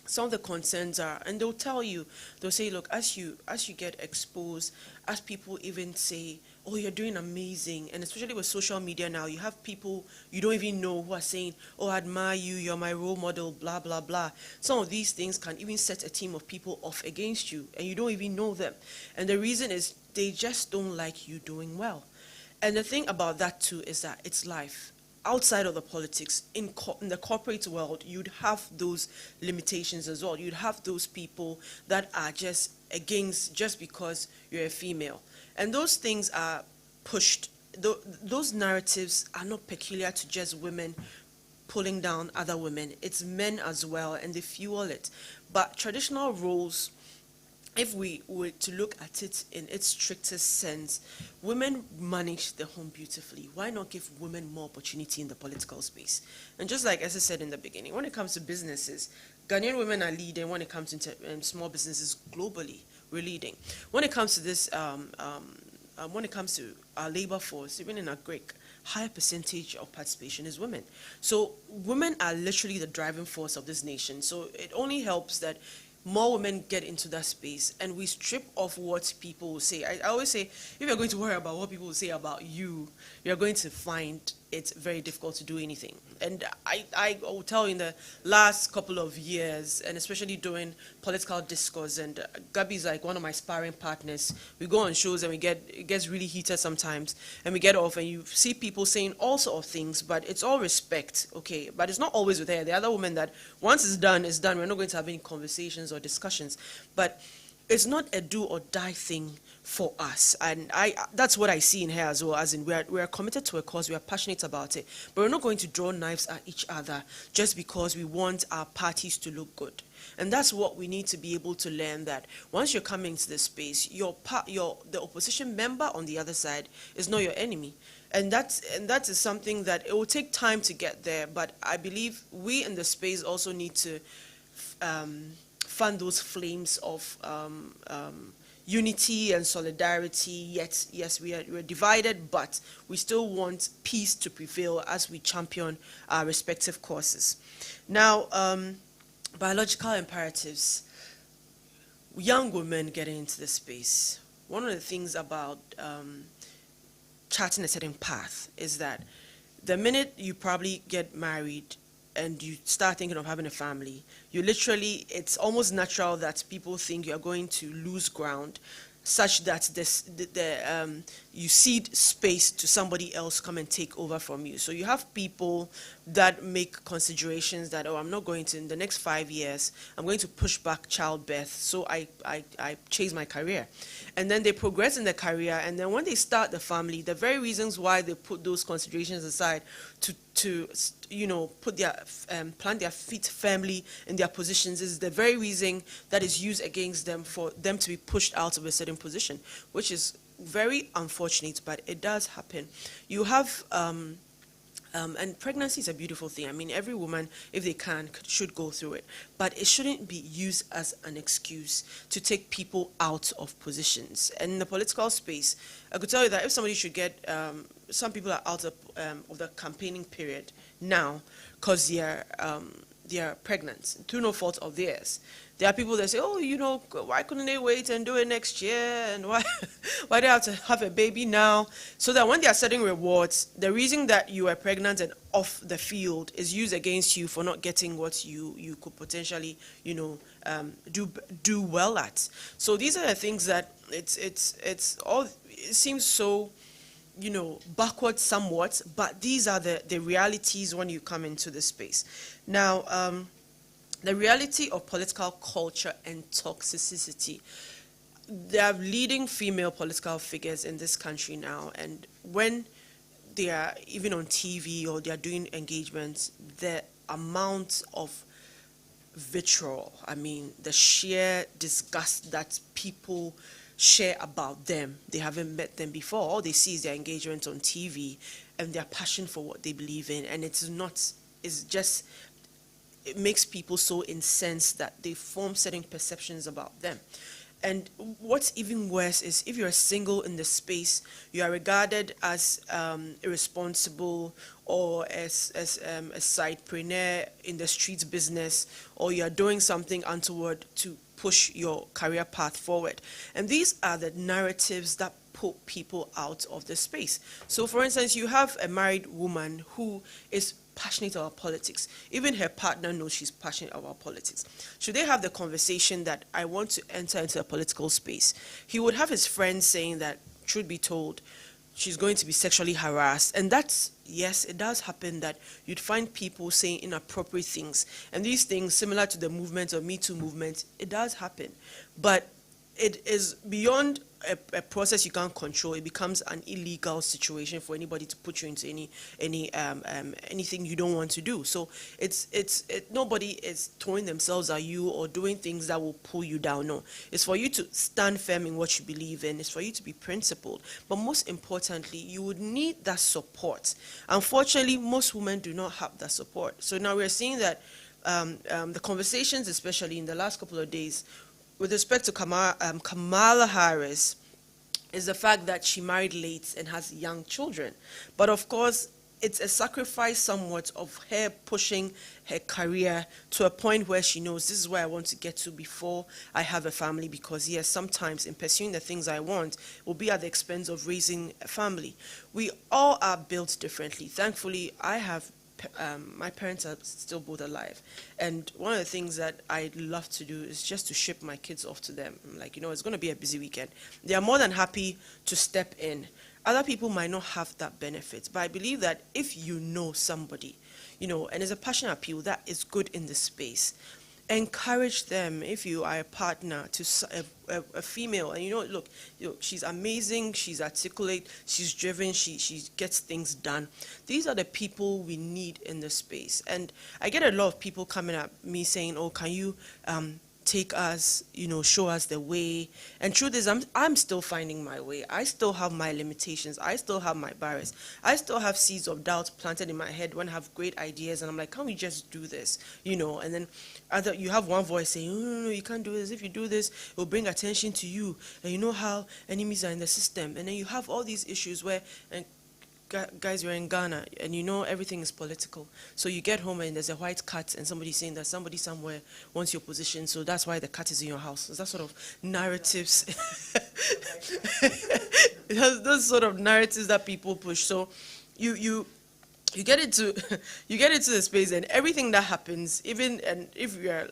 some of the concerns are, and they'll tell you, they'll say, look, as you get exposed, as people even say, oh, you're doing amazing, and especially with social media now, you have people you don't even know who are saying, oh, I admire you, you're my role model, blah, blah, blah. Some of these things can even set a team of people off against you, and you don't even know them. And the reason is they just don't like you doing well. And the thing about that too is that it's life. Outside of the politics, in the corporate world, you'd have those limitations as well. You'd have those people that are just against just because you're a female. And those things are pushed. Those narratives are not peculiar to just women pulling down other women. It's men as well, and they fuel it. But traditional roles, if we were to look at it in its strictest sense, women manage the home beautifully. Why not give women more opportunity in the political space? And just like as I said in the beginning, when it comes to businesses, Ghanaian women are leading. When it comes into small businesses globally, we're leading. When it comes to this, when it comes to our labor force, even in Agric, higher percentage of participation is women. So women are literally the driving force of this nation. So it only helps that more women get into that space, and we strip off what people will say. I always say, if you're going to worry about what people will say about you, you're going to find it very difficult to do anything. And I will tell you, in the last couple of years, and especially doing political discourse, and Gabby's like one of my sparring partners. We go on shows and it gets really heated sometimes, and we get off, and you see people saying all sorts of things, but it's all respect, okay? But it's not always with her. The other woman that once it's done, it's done. We're not going to have any conversations or discussions. But it's not a do or die thing for us, and that's what I see in her as well, as in we are committed to a cause, we are passionate about it, but we're not going to draw knives at each other just because we want our parties to look good. And that's what we need to be able to learn, that once you're coming to the space, the opposition member on the other side is not your enemy. And that is something that it will take time to get there, but I believe we in the space also need to fan those flames of unity and solidarity. Yet, yes, we're divided, but we still want peace to prevail as we champion our respective causes. Now, biological imperatives. Young women getting into the space. One of the things about charting a certain path is that the minute you probably get married, and you start thinking of having a family, you literally, it's almost natural that people think you're going to lose ground, such that you cede space to somebody else come and take over from you. So you have people that make considerations that, oh, I'm not going to, in the next 5 years, I'm going to push back childbirth, so I chase my career. And then they progress in their career, and then when they start the family, the very reasons why they put those considerations aside to put their plant their feet firmly in their positions is the very reason that is used against them for them to be pushed out of a certain position, which is very unfortunate, but it does happen. You have and pregnancy is a beautiful thing. I mean, every woman, if they can, should go through it. But it shouldn't be used as an excuse to take people out of positions. And in the political space, I could tell you that if somebody should get, some people are out of the campaigning period now because they are pregnant, through no fault of theirs. There are people that say, oh, why couldn't they wait and do it next year? And why they have to have a baby now? So that when they are setting rewards, the reason that you are pregnant and off the field is used against you for not getting what you could potentially, do well at. So these are the things that it seems so, backward somewhat, but these are the realities when you come into the space. Now, the reality of political culture and toxicity. There are leading female political figures in this country now, and when they are even on TV or they are doing engagements, the amount of vitriol, I mean, the sheer disgust that people share about them. They haven't met them before. All they see is their engagement on TV and their passion for what they believe in, and it makes people so incensed that they form certain perceptions about them. And what's even worse is if you're single in the space, you are regarded as irresponsible or as a sidepreneur in the street business, or you're doing something untoward to push your career path forward. And these are the narratives that put people out of the space. So for instance, you have a married woman who is passionate about politics. Even her partner knows she's passionate about politics. Should they have the conversation that I want to enter into a political space, he would have his friends saying that, truth be told, she's going to be sexually harassed. And that's, yes, it does happen that you'd find people saying inappropriate things. And these things, similar to the movement or Me Too movement, it does happen. But it is beyond a process you can't control. It becomes an illegal situation for anybody to put you into anything you don't want to do. So nobody is throwing themselves at you or doing things that will pull you down. No, it's for you to stand firm in what you believe in. It's for you to be principled. But most importantly, you would need that support. Unfortunately, most women do not have that support. So now we're seeing that the conversations, especially in the last couple of days, with respect to Kamala Harris, is the fact that she married late and has young children. But of course, it's a sacrifice somewhat of her pushing her career to a point where she knows this is where I want to get to before I have a family, because yes, sometimes in pursuing the things I want will be at the expense of raising a family. We all are built differently. Thankfully, my parents are still both alive, and one of the things that I love to do is just to ship my kids off to them. I'm like, it's going to be a busy weekend. They are more than happy to step in. Other people might not have that benefit, but I believe that if you know somebody, and there's a passion appeal that is good in the space, encourage them. If you are a partner to a female, and look, she's amazing, she's articulate, she's driven, she gets things done. These are the people we need in the space. And I get a lot of people coming at me saying, oh, can you take us, show us the way? And truth is, I'm still finding my way. I still have my limitations. I still have my barriers. I still have seeds of doubt planted in my head when I have great ideas, and I'm like, can't we just do this? And then you have one voice saying, no, you can't do this. If you do this, it will bring attention to you. And you know how enemies are in the system. And then you have all these issues where, and guys, we're in Ghana, and everything is political. So you get home and there's a white cat, and somebody's saying that somebody somewhere wants your position, so that's why the cat is in your house. That sort of narratives. Those sort of narratives that people push. So you you get into you get into the space, and everything that happens, even, and if you are,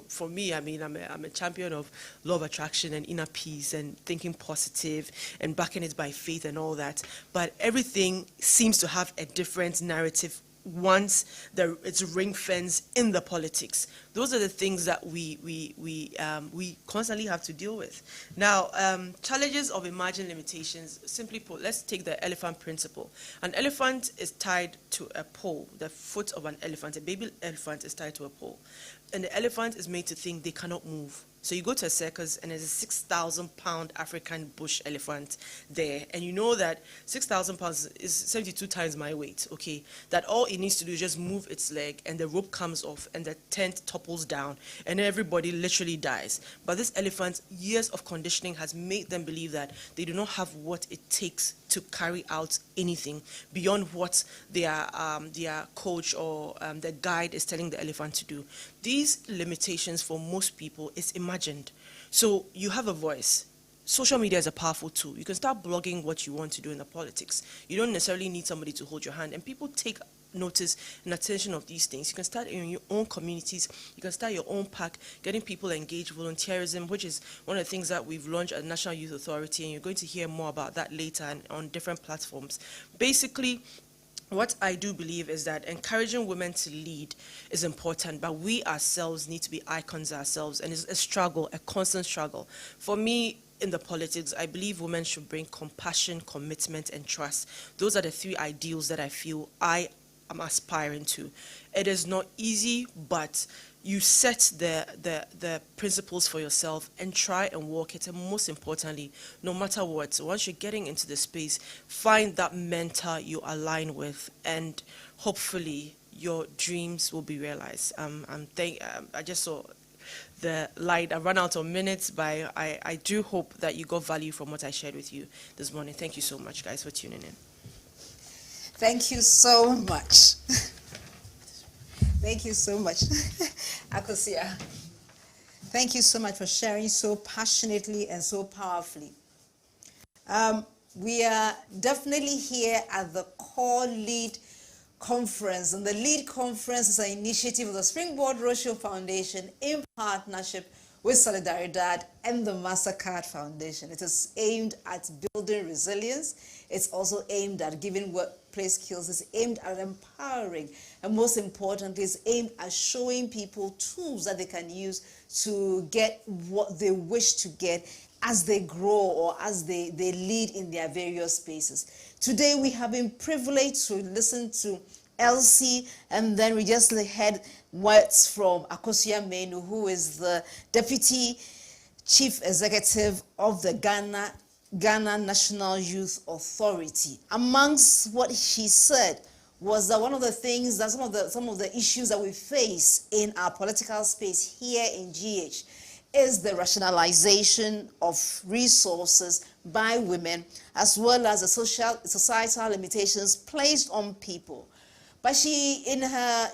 for me, I mean, I'm a champion of law of attraction and inner peace and thinking positive and backing it by faith and all that, but everything seems to have a different narrative once it's ring fence in the politics. Those are the things that we constantly have to deal with. Now, challenges of emerging limitations. Simply put, let's take the elephant principle. An elephant is tied to a pole. The foot of an elephant, a baby elephant, is tied to a pole, and the elephant is made to think they cannot move. So you go to a circus and there's a 6,000 pound African bush elephant there, and you know that 6,000 pounds is 72 times my weight, okay? That all it needs to do is just move its leg and the rope comes off and the tent topples down and everybody literally dies. But this elephant, years of conditioning has made them believe that they do not have what it takes to carry out anything beyond what their coach or the guide is telling the elephant to do. These limitations for most people is imagined. So you have a voice. Social media is a powerful tool. You can start blogging what you want to do in the politics. You don't necessarily need somebody to hold your hand, and people take notice and attention of these things. You can start in your own communities. You can start your own pack, getting people engaged, volunteerism, which is one of the things that we've launched at the National Youth Authority, and you're going to hear more about that later and on different platforms. Basically, what I do believe is that encouraging women to lead is important, but we ourselves need to be icons ourselves, and it's a struggle, a constant struggle. For me, in the politics, I believe women should bring compassion, commitment, and trust. Those are the three ideals that I feel I am aspiring to. It is not easy, but you set the principles for yourself and try and walk it. And most importantly, no matter what, once you're getting into the space, find that mentor you align with, and hopefully your dreams will be realized. I just saw the light. I run out of minutes, but I do hope that you got value from what I shared with you this morning. Thank you so much, guys, for tuning in. Thank you so much. Thank you so much. Akosia, thank you so much for sharing so passionately and so powerfully. We are definitely here at the CoRe Lead Conference, and the Lead Conference is an initiative of the Springboard Roadshow Foundation in partnership with Solidaridad and the MasterCard Foundation. It is aimed at building resilience. It's also aimed at giving workplace skills. It's aimed at empowering. And most importantly, it's aimed at showing people tools that they can use to get what they wish to get as they grow or as they lead in their various spaces. Today, we have been privileged to listen to Elsie, and then we just heard words from Akosia Menu, who is the Deputy Chief Executive of the Ghana National Youth Authority. Amongst what she said was that one of the things that some of the issues that we face in our political space here in GH is the rationalization of resources by women, as well as the societal limitations placed on people. But she, in her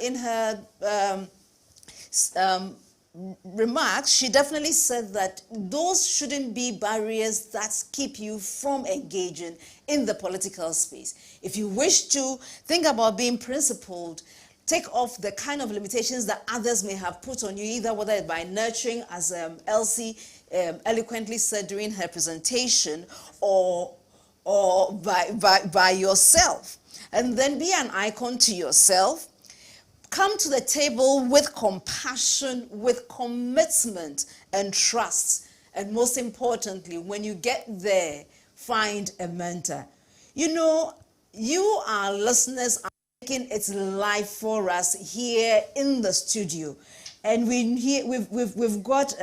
remarks, she definitely said that those shouldn't be barriers that keep you from engaging in the political space. If you wish to think about being principled, take off the kind of limitations that others may have put on you, either whether it's by nurturing, as Elsie eloquently said during her presentation, or by yourself. And then be an icon to yourself. Come to the table with compassion, with commitment and trust. And most importantly, when you get there, find a mentor. You know, you, our listeners, are making it live for us here in the studio. And we've got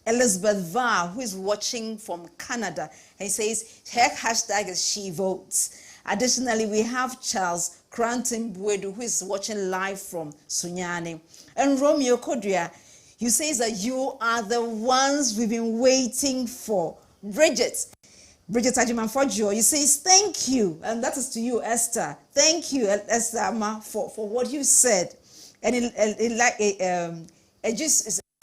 Elizabeth Varr, who is watching from Canada. And says, her hashtag is She Votes. Additionally, we have Charles Cranton Buedu, who is watching live from Sunyani. And Romeo Kodria, you say that you are the ones we've been waiting for. Bridget Ajimanfojo, you say thank you. And that is to you, Esther. Thank you, Esther Ama, for what you said. And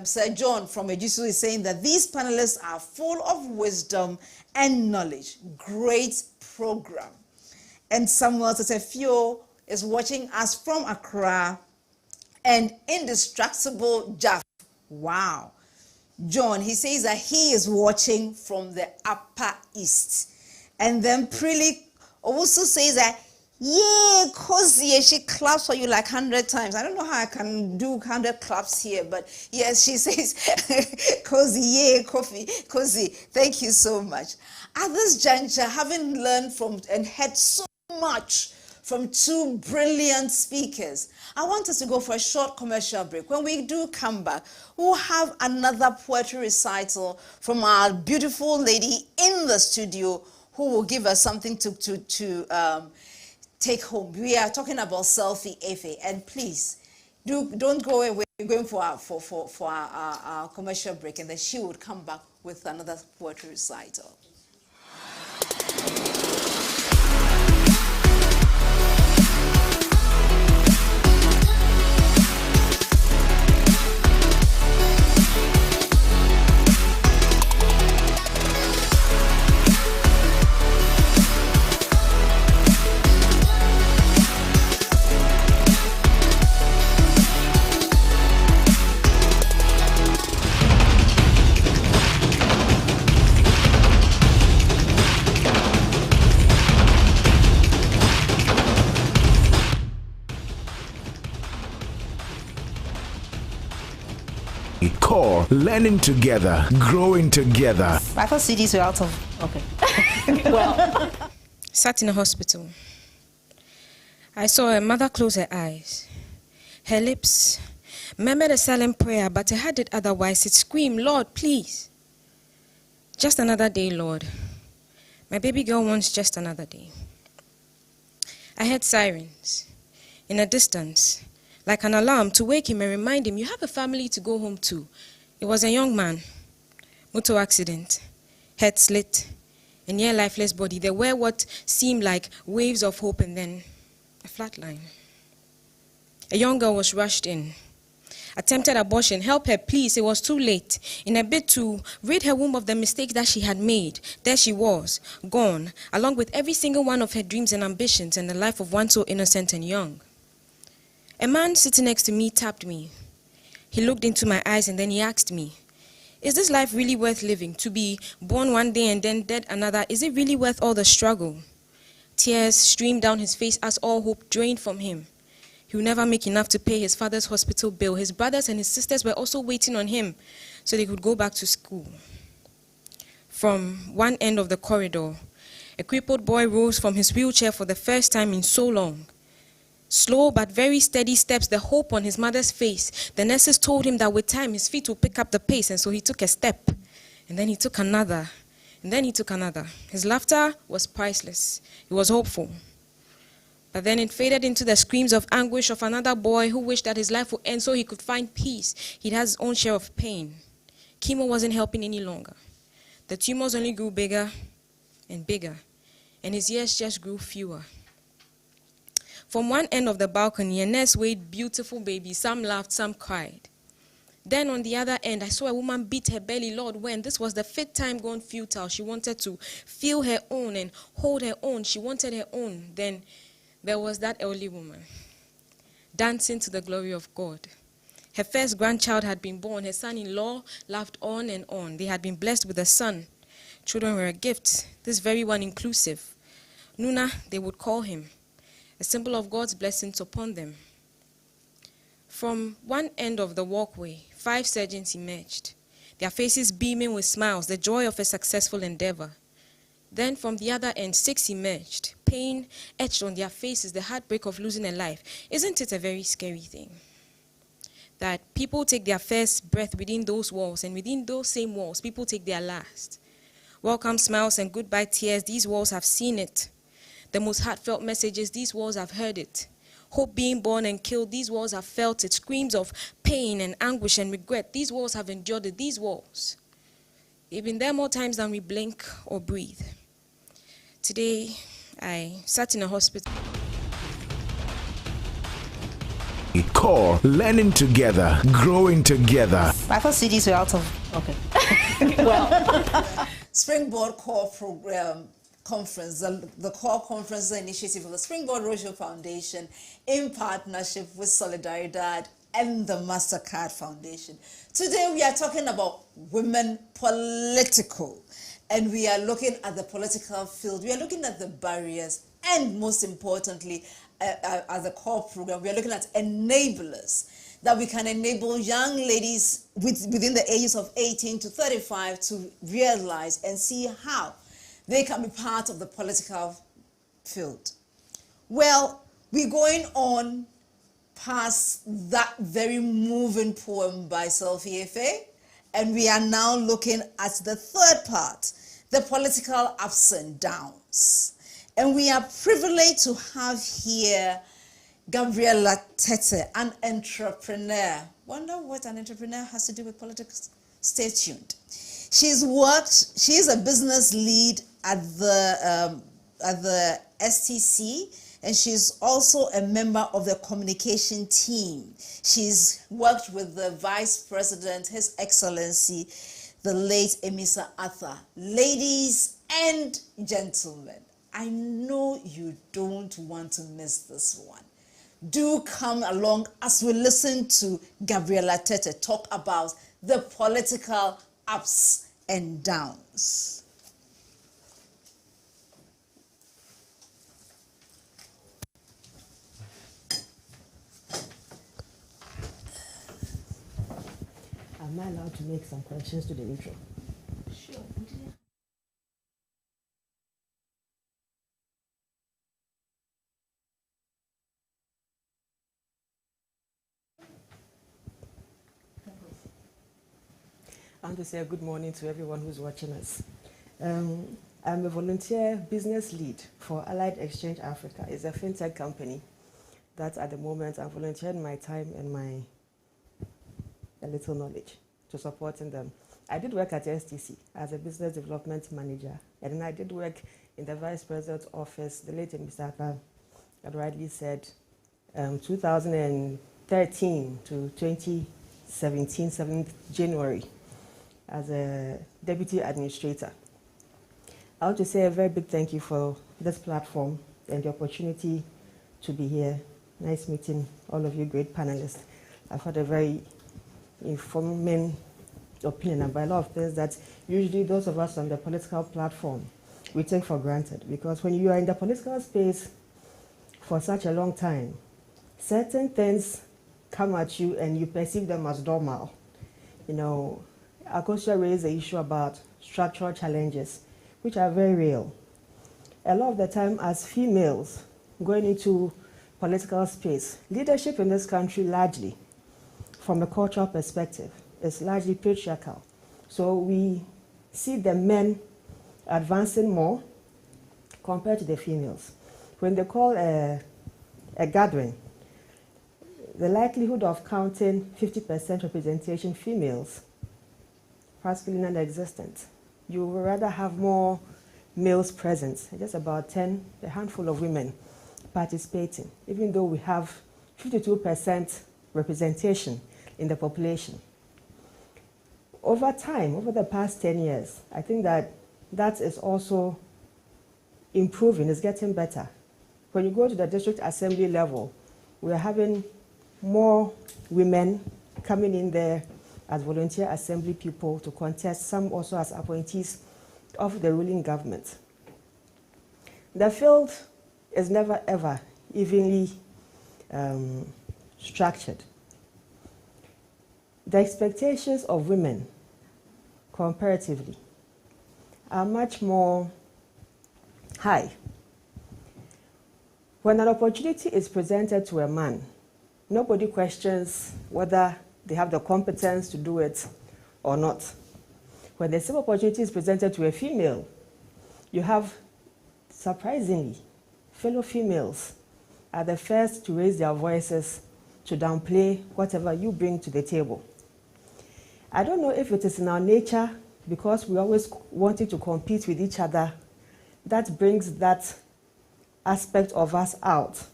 Sir John from Ejisu is saying that these panelists are full of wisdom and knowledge. Great program. And Samuel Tetefio is watching us from Accra, and Indestructible Jaff. Wow. John, he says that he is watching from the Upper East. And then Prilly also says that, yeah, Cozy, she claps for you like 100 times. I don't know how I can do 100 claps here, but yes, she says, Cozy, yeah, coffee, Cozy, thank you so much. At this juncture, having learned from and heard so much from two brilliant speakers, I want us to go for a short commercial break. When we do come back, we'll have another poetry recital from our beautiful lady in the studio who will give us something to take home. We are talking about Selfie Efe, and please don't go away. We're going for our commercial break, and then she would come back with another poetry recital. CoRe, learning together, growing together. I thought CDs were out of. Okay. Well. Sat in a hospital. I saw a mother close her eyes. Her lips murmured a silent prayer, but her heart did otherwise. It screamed, Lord, please. Just another day, Lord. My baby girl wants just another day. I heard sirens in a distance, like an alarm to wake him and remind him, you have a family to go home to. It was a young man, motor accident, head slit, a near lifeless body. There were what seemed like waves of hope and then a flat line. A young girl was rushed in. Attempted abortion, help her please, it was too late. In a bid to rid her womb of the mistake that she had made, there she was, gone, along with every single one of her dreams and ambitions and the life of one so innocent and young. A man sitting next to me tapped me. He looked into my eyes and then he asked me, is this life really worth living? To be born one day and then dead another, is it really worth all the struggle? Tears streamed down his face as all hope drained from him. He would never make enough to pay his father's hospital bill. His brothers and his sisters were also waiting on him so they could go back to school. From one end of the corridor, a crippled boy rose from his wheelchair for the first time in so long. Slow but very steady steps, the hope on his mother's face. The nurses told him that with time his feet would pick up the pace, and so he took a step. And then he took another. And then he took another. His laughter was priceless. He was hopeful. But then it faded into the screams of anguish of another boy who wished that his life would end so he could find peace. He'd had his own share of pain. Chemo wasn't helping any longer. The tumors only grew bigger and bigger, and his years just grew fewer. From one end of the balcony, a nurse weighed beautiful babies. Some laughed, some cried. Then on the other end, I saw a woman beat her belly. Lord, when? This was the fifth time gone futile. She wanted to feel her own and hold her own. She wanted her own. Then there was that elderly woman, dancing to the glory of God. Her first grandchild had been born. Her son-in-law laughed on and on. They had been blessed with a son. Children were a gift, this very one inclusive. Nuna, they would call him, a symbol of God's blessings upon them. From one end of the walkway, 5 surgeons emerged, their faces beaming with smiles, the joy of a successful endeavor. Then from the other end, 6 emerged, pain etched on their faces, the heartbreak of losing a life. Isn't it a very scary thing? That people take their first breath within those walls, and within those same walls, people take their last. Welcome smiles and goodbye tears, these walls have seen it. The most heartfelt messages, these walls have heard it. Hope being born and killed, these walls have felt it. Screams of pain and anguish and regret, these walls have endured it. These walls, they've been there more times than we blink or breathe. Today, I sat in a hospital. CoRe, learning together, growing together. I thought CDs were out of. Okay. Well. Springboard CoRe program Conference. The CoRe Conference is an initiative of the Springboard Roadshow Foundation in partnership with Solidaridad and the MasterCard Foundation. Today we are talking about women political, and we are looking at the political field. We are looking at the barriers, and most importantly, at the CoRe program, we are looking at enablers that we can enable young ladies within the ages of 18 to 35 to realize and see how they can be part of the political field. Well, we're going on past that very moving poem by Selfie Efe, and we are now looking at the third part, the political ups and downs. And we are privileged to have here Gabriela Tete, an entrepreneur. Wonder what an entrepreneur has to do with politics? Stay tuned. She is a business lead at the STC, and she's also a member of the communication team. She's worked with the Vice President, His Excellency, the late Emisa Arthur. Ladies and gentlemen, I know you don't want to miss this one. Do come along as we listen to Gabriela Tete talk about the political ups and downs. Am I allowed to make some corrections to the intro? Sure. I want to say good morning to everyone who's watching us. I'm a volunteer business lead for Allied Exchange Africa. It's a fintech company that at the moment I'm volunteering my time and a little knowledge to supporting them. I did work at STC as a business development manager, and then I did work in the Vice President's office, the late Mr. Arthur had rightly said, 2013 to 2017, 7th January, as a deputy administrator. I want to say a very big thank you for this platform and the opportunity to be here. Nice meeting all of you great panelists. I've had a very informing opinion about a lot of things that usually those of us on the political platform we take for granted, because when you are in the political space for such a long time, certain things come at you and you perceive them as normal. You know, Akosha raised the issue about structural challenges, which are very real. A lot of the time as females going into political space, leadership in this country largely, from a cultural perspective, is largely patriarchal. So we see the men advancing more compared to the females. When they call a gathering, the likelihood of counting 50% representation females, practically non-existent. You would rather have more males present, just about a handful of women participating, even though we have 52% representation in the population. Over time, over the past 10 years, I think that is also improving, it's getting better. When you go to the district assembly level, we're having more women coming in there as volunteer assembly people to contest, some also as appointees of the ruling government. The field is never ever evenly structured. The expectations of women, comparatively, are much more high. When an opportunity is presented to a man, nobody questions whether they have the competence to do it or not. When the same opportunity is presented to a female, you have, surprisingly, fellow females are the first to raise their voices to downplay whatever you bring to the table. I don't know if it is in our nature, because we always wanting to compete with each other, that brings that aspect of us out.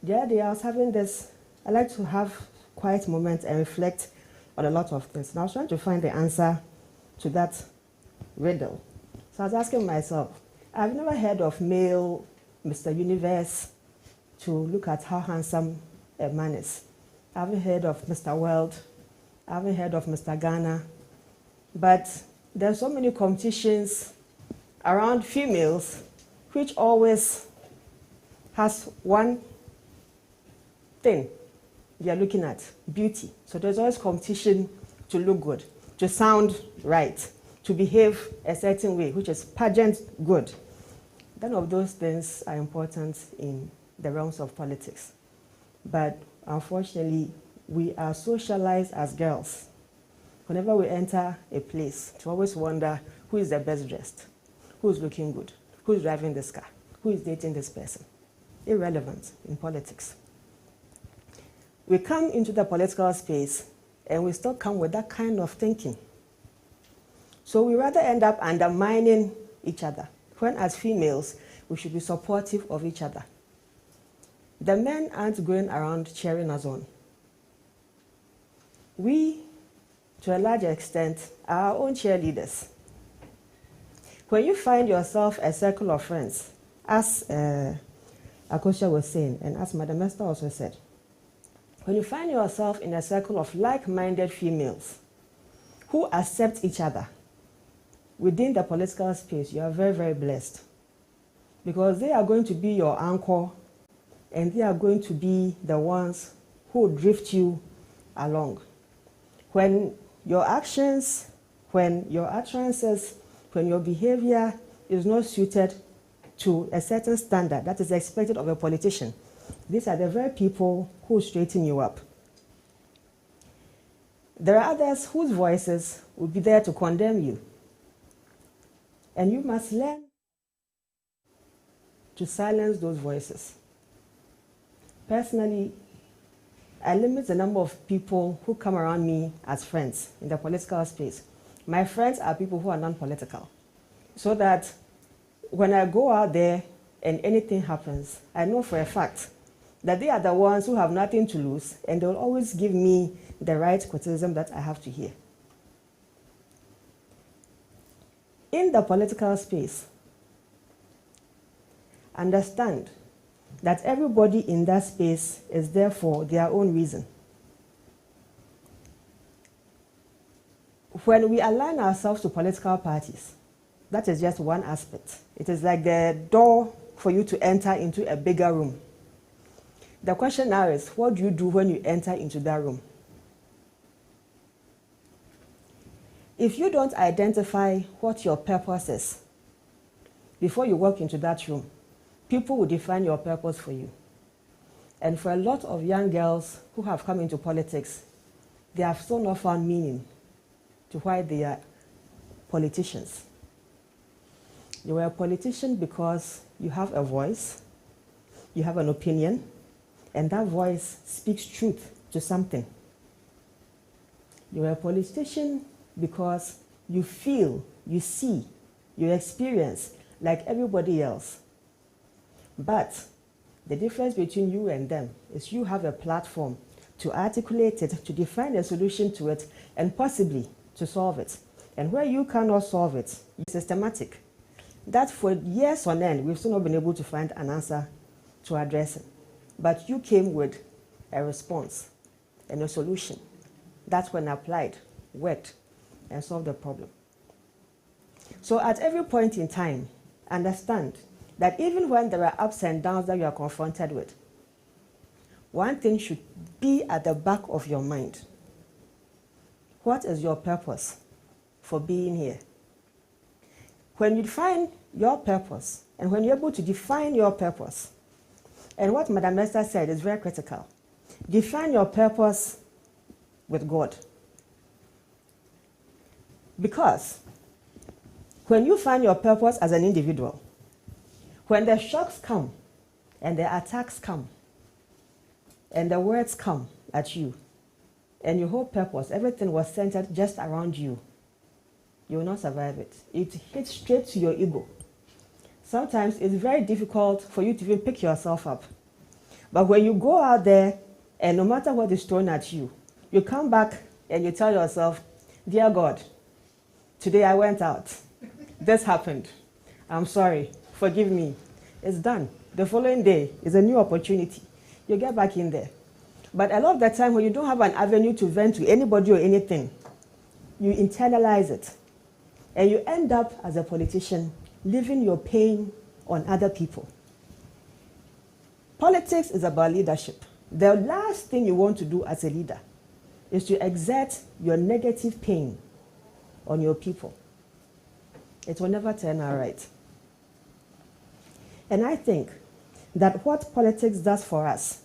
The other day I was having this, I like to have quiet moments and reflect on a lot of things. And I was trying to find the answer to that riddle. So I was asking myself, I've never heard of male Mr. Universe to look at how handsome a man is. I haven't heard of Mr. World. I haven't heard of Mr. Ghana. But there are so many competitions around females which always has one thing they are looking at, beauty. So there's always competition to look good, to sound right, to behave a certain way, which is pageant good. None of those things are important in the realms of politics. But unfortunately, we are socialized as girls. Whenever we enter a place, to always wonder who is the best dressed, who is looking good, who is driving this car, who is dating this person. Irrelevant in politics. We come into the political space and we still come with that kind of thinking. So we rather end up undermining each other, when as females, we should be supportive of each other. The men aren't going around cheering us on. We, to a large extent, are our own cheerleaders. When you find yourself a circle of friends, as Akosha was saying, and as Madam Esther also said, when you find yourself in a circle of like-minded females who accept each other within the political space, you are very, very blessed. Because they are going to be your anchor, and they are going to be the ones who drift you along. When your actions, when your utterances, when your behavior is not suited to a certain standard that is expected of a politician, these are the very people who straighten you up. There are others whose voices will be there to condemn you. And you must learn to silence those voices. Personally, I limit the number of people who come around me as friends in the political space. My friends are people who are non-political, so that when I go out there and anything happens, I know for a fact that they are the ones who have nothing to lose, and they will always give me the right criticism that I have to hear. In the political space, understand that everybody in that space is there for their own reason. When we align ourselves to political parties, that is just one aspect. It is like the door for you to enter into a bigger room. The question now is, what do you do when you enter into that room? If you don't identify what your purpose is before you walk into that room, people will define your purpose for you. And for a lot of young girls who have come into politics, they have still not found meaning to why they are politicians. You are a politician because you have a voice, you have an opinion, and that voice speaks truth to something. You are a politician because you feel, you see, you experience like everybody else. But the difference between you and them is you have a platform to articulate it, to define a solution to it, and possibly to solve it. And where you cannot solve it, it's systematic. That for years on end, we've still not been able to find an answer to address it. But you came with a response and a solution that, when applied, worked and solved the problem. So at every point in time, understand that even when there are ups and downs that you are confronted with, one thing should be at the back of your mind. What is your purpose for being here? When you find your purpose, and when you're able to define your purpose, and what Madam Esther said is very critical, define your purpose with God. Because when you find your purpose as an individual, when the shocks come, and the attacks come, and the words come at you, and your whole purpose, everything was centered just around you, you will not survive it. It hits straight to your ego. Sometimes it's very difficult for you to even pick yourself up. But when you go out there, and no matter what is thrown at you, you come back and you tell yourself, dear God, today I went out. This happened. I'm sorry. forgive me. It's done. The following day is a new opportunity. You get back in there. But a lot of the time when you don't have an avenue to vent to anybody or anything, you internalize it. And you end up as a politician leaving your pain on other people. Politics is about leadership. The last thing you want to do as a leader is to exert your negative pain on your people. It will never turn out right. And I think that what politics does for us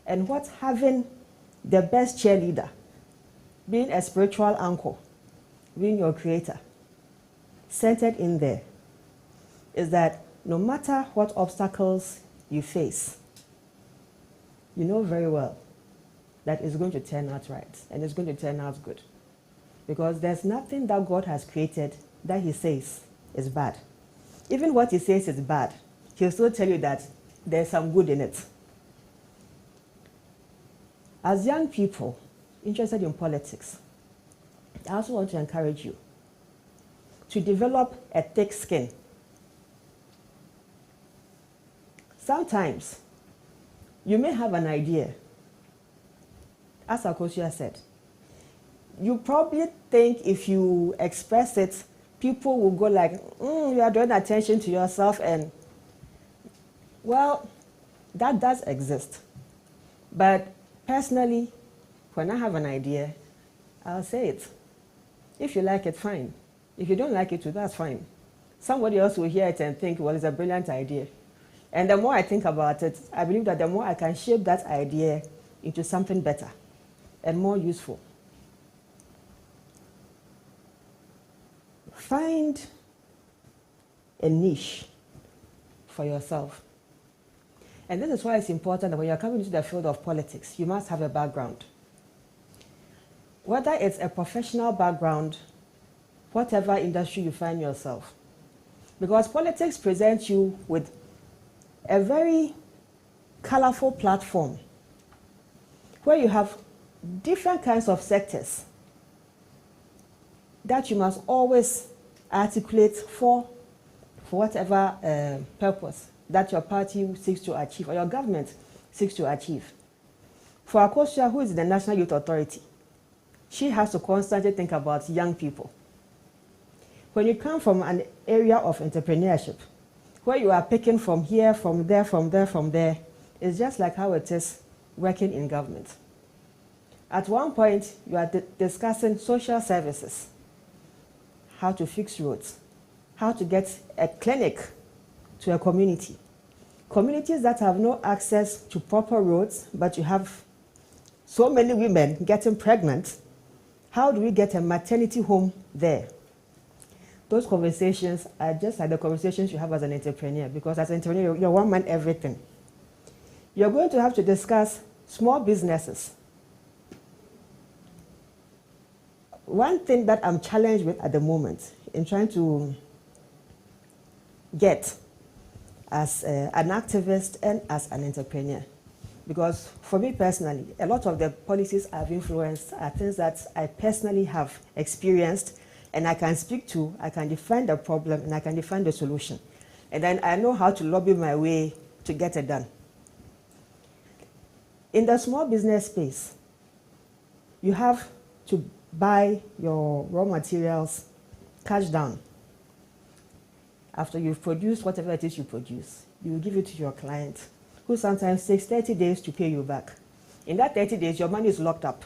and what having the best cheerleader, being a spiritual anchor, being your creator, centered in there, is that no matter what obstacles you face, you know very well that it's going to turn out right and it's going to turn out good. Because there's nothing that God has created that he says is bad. Even what he says is bad, he'll still tell you that there's some good in it. As young people interested in politics, I also want to encourage you to develop a thick skin. Sometimes you may have an idea. As Akosia said, you probably think if you express it, people will go like, you are drawing attention to yourself, and well, that does exist. But personally, when I have an idea, I'll say it. If you like it, fine. If you don't like it, that's fine. Somebody else will hear it and think, well, it's a brilliant idea. And the more I think about it, I believe that the more I can shape that idea into something better and more useful. Find a niche for yourself. And this is why it's important that when you're coming into the field of politics, you must have a background. Whether it's a professional background, whatever industry you find yourself. Because politics presents you with a very colorful platform where you have different kinds of sectors that you must always articulate for whatever purpose that your party seeks to achieve or your government seeks to achieve. For Akosia, who is the National Youth Authority, she has to constantly think about young people. When you come from an area of entrepreneurship, where you are picking from here, from there, from there, from there, it's just like how it is working in government. At one point, you are discussing social services, how to fix roads, how to get a clinic to a community. Communities that have no access to proper roads, but you have so many women getting pregnant, how do we get a maternity home there? Those conversations are just like the conversations you have as an entrepreneur, because as an entrepreneur, you're one man everything. You're going to have to discuss small businesses. One thing that I'm challenged with at the moment in trying to get as an activist and as an entrepreneur, because for me personally, a lot of the policies I've influenced are things that I personally have experienced and I can speak to, I can define the problem, and I can define the solution. And then I know how to lobby my way to get it done. In the small business space, you have to buy your raw materials cash down. After you've produced whatever it is you produce, you give it to your client, who sometimes takes 30 days to pay you back. In that 30 days, your money is locked up.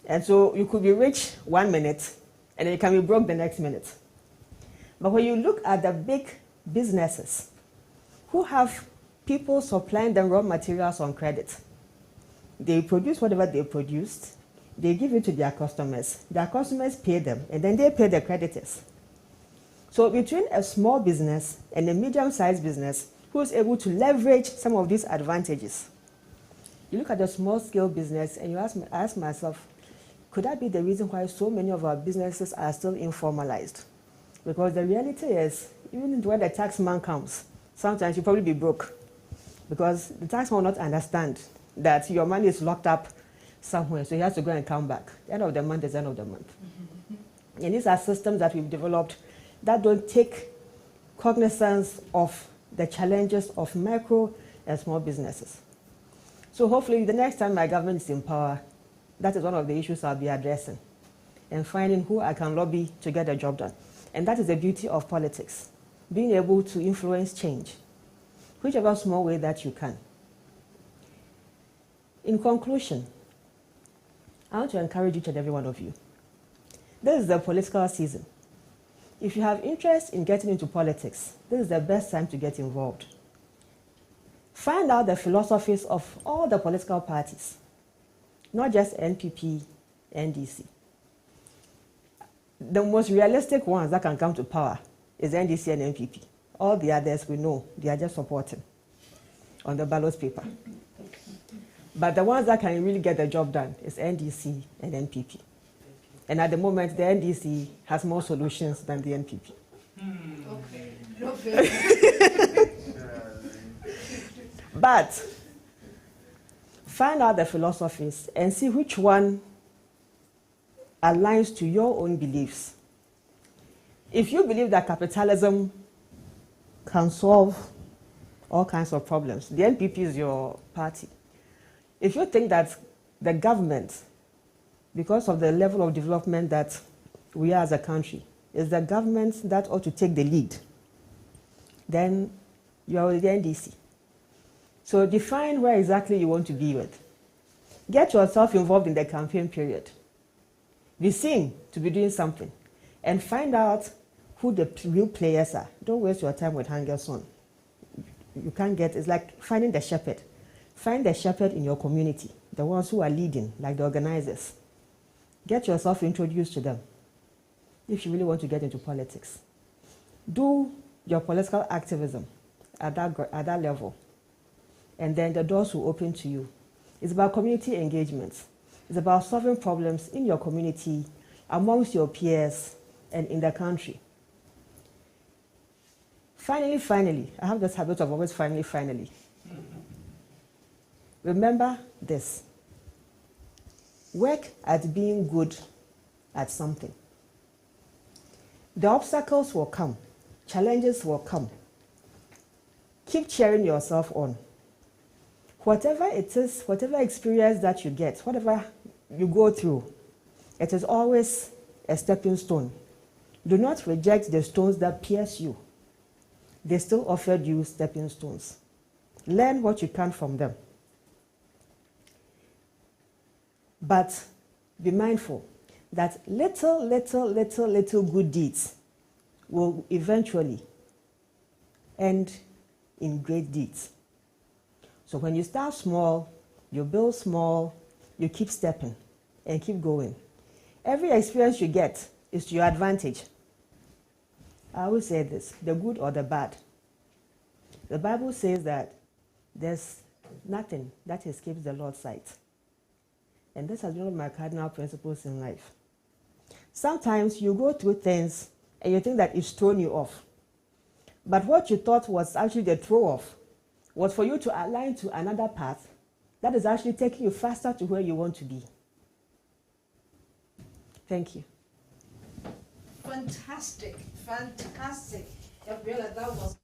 And so you could be rich 1 minute, and then you can be broke the next minute. But when you look at the big businesses who have people supplying them raw materials on credit, they produce whatever they produced, they give it to their customers pay them, and then they pay the creditors. So between a small business and a medium-sized business who is able to leverage some of these advantages, you look at the small-scale business and you ask myself, could that be the reason why so many of our businesses are still informalized? Because the reality is, even when the tax man comes, sometimes you'll probably be broke. Because the tax man will not understand that your money is locked up somewhere, so he has to go and come back. The end of the month is the end of the month. And these are systems that we've developed that don't take cognizance of the challenges of micro and small businesses. So hopefully the next time my government is in power, that is one of the issues I'll be addressing, and finding who I can lobby to get the job done. And that is the beauty of politics, being able to influence change, whichever small way that you can. In conclusion, I want to encourage each and every one of you. This is the political season. If you have interest in getting into politics, this is the best time to get involved. Find out the philosophies of all the political parties, not just NPP, NDC. The most realistic ones that can come to power is NDC and NPP. All the others we know, they are just supporting on the ballot paper. But the ones that can really get the job done is NDC and NPP. And at the moment, the NDC has more solutions than the NPP. Okay. But find out the philosophies and see which one aligns to your own beliefs. If you believe that capitalism can solve all kinds of problems, the NPP is your party. If you think that the government, because of the level of development that we are as a country, is the government that ought to take the lead, then you are with the NDC. So define where exactly you want to be with. Get yourself involved in the campaign period. Be seen to be doing something. And find out who the real players are. Don't waste your time with hangers on. You can't get, it's like finding the shepherd. Find the shepherd in your community, the ones who are leading, like the organizers. Get yourself introduced to them if you really want to get into politics. Do your political activism at that level, and then the doors will open to you. It's about community engagement. It's about solving problems in your community, amongst your peers, and in the country. Finally, I have this habit of always finally. Remember this. Work at being good at something. The obstacles will come. Challenges will come. Keep cheering yourself on. Whatever it is, whatever experience that you get, whatever you go through, it is always a stepping stone. Do not reject the stones that pierce you. They still offered you stepping stones. Learn what you can from them. But be mindful that little good deeds will eventually end in great deeds. So when you start small, you build small, you keep stepping and keep going. Every experience you get is to your advantage. I always say this, the good or the bad. The Bible says that there's nothing that escapes the Lord's sight. And this has been one of my cardinal principles in life. Sometimes you go through things and you think that it's thrown you off. But what you thought was actually the throw off was for you to align to another path that is actually taking you faster to where you want to be. Thank you. Fantastic. Gabriela, that was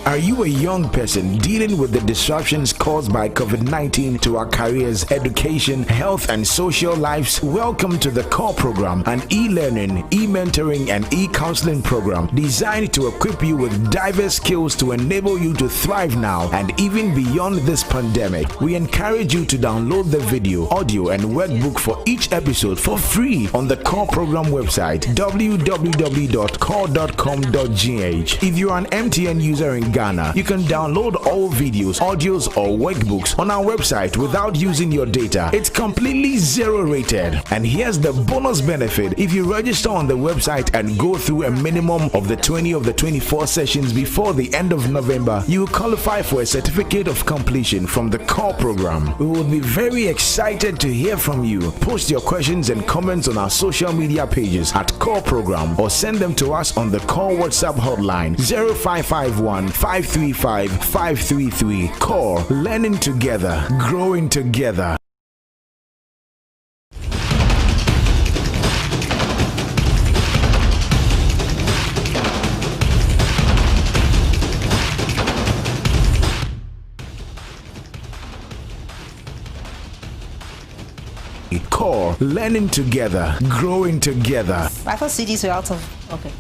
Are you a young person dealing with the disruptions caused by COVID-19 to our careers, education, health, and social lives? Welcome to the CoRe program, an e-learning, e-mentoring, and e-counseling program designed to equip you with diverse skills to enable you to thrive now and even beyond this pandemic. We encourage you to download the video, audio, and workbook for each episode for free on the CoRe program website, www.core.com.gh. If you are an MTN user in Ghana, you can download all videos, audios, or workbooks on our website without using your data. It's completely zero rated. And here's the bonus benefit. If you register on the website and go through a minimum of the 20 of the 24 sessions before the end of November, you will qualify for a certificate of completion from the CoRe program. We will be very excited to hear from you. Post your questions and comments on our social media pages at CoRe program or send them to us on the CoRe WhatsApp hotline 0551 535 533. CoRe, learning together, growing together. CoRe, learning together, growing together. I thought CDs were out of. Okay.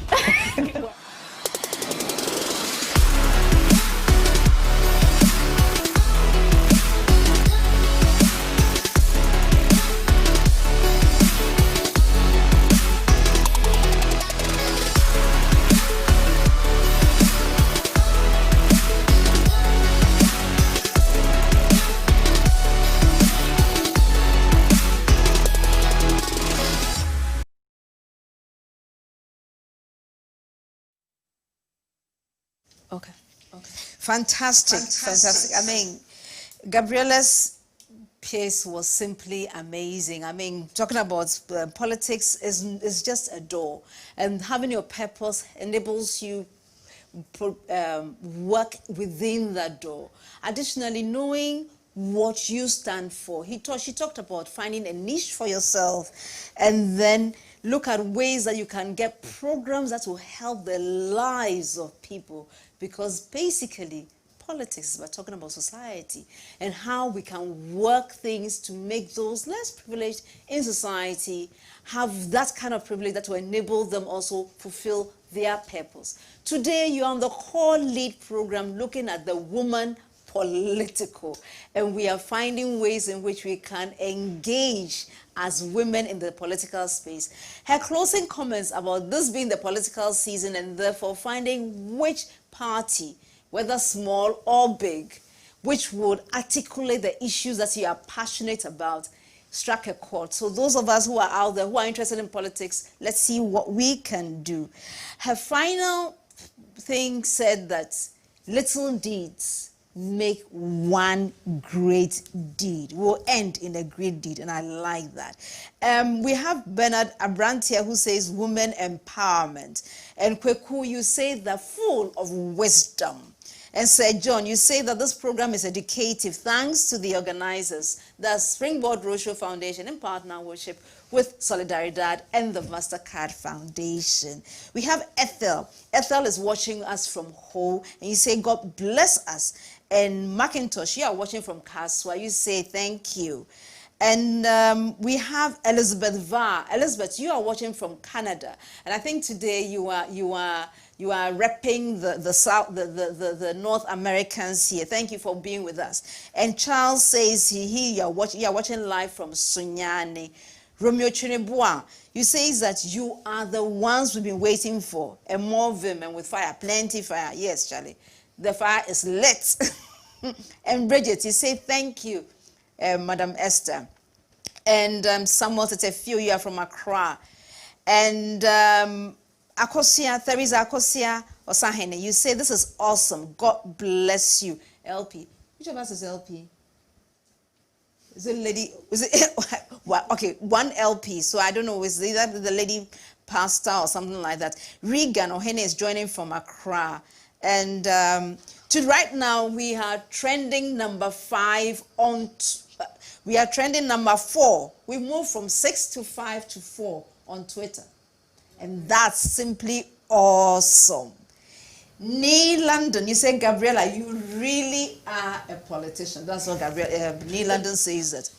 Okay. Fantastic. I mean, Gabriella's piece was simply amazing. I mean, talking about politics is just a door, and having your purpose enables you work within that door. Additionally, knowing what you stand for. She talked about finding a niche for yourself, and then look at ways that you can get programs that will help the lives of people, because basically politics is about talking about society and how we can work things to make those less privileged in society have that kind of privilege that will enable them also fulfill their purpose. Today you're on the CoRe Lead program looking at the woman Politico, and we are finding ways in which we can engage as women in the political space. Her closing comments about this being the political season and therefore finding which party, whether small or big, which would articulate the issues that you are passionate about, struck a chord. So those of us who are out there, who are interested in politics, let's see what we can do. Her final thing said that little deeds make one great deed. Will end in a great deed, and I like that. We have Bernard Abrantia who says women empowerment, and Kweku, you say they're full of wisdom. And Sir John, you say that this program is educative thanks to the organizers, the Springboard Roadshow Foundation in partnership with Solidaridad and the MasterCard Foundation. We have Ethel. Ethel is watching us from Ho, and you say, God bless us. And Macintosh, you are watching from Kaswa, you say, thank you. And we have Elizabeth Var. Elizabeth, you are watching from Canada, and I think today you are repping the South, the North Americans here. Thank you for being with us. And Charles says you are watching live from Sunyani. Romeo Chinebua, you say that you are the ones we've been waiting for, and more vim and with fire, plenty fire. Yes, Charlie, the fire is lit. And Bridget, you say thank you, Madam Esther. And Samuel Tetefio, you are from Accra. And Akosia, Theresa Akosia Osahene, you say this is awesome. God bless you. LP. Which of us is LP? Is it lady? Is it well, okay, one LP. So I don't know, is either the lady pastor or something like that. Regan Ohene is joining from Accra. And to right now, we are trending number 5 on. We are trending number 4. We moved from 6 to 5 to 4 on Twitter. And that's simply awesome. Nee London, you say, Gabriella, you really are a politician. That's what Nee London says it.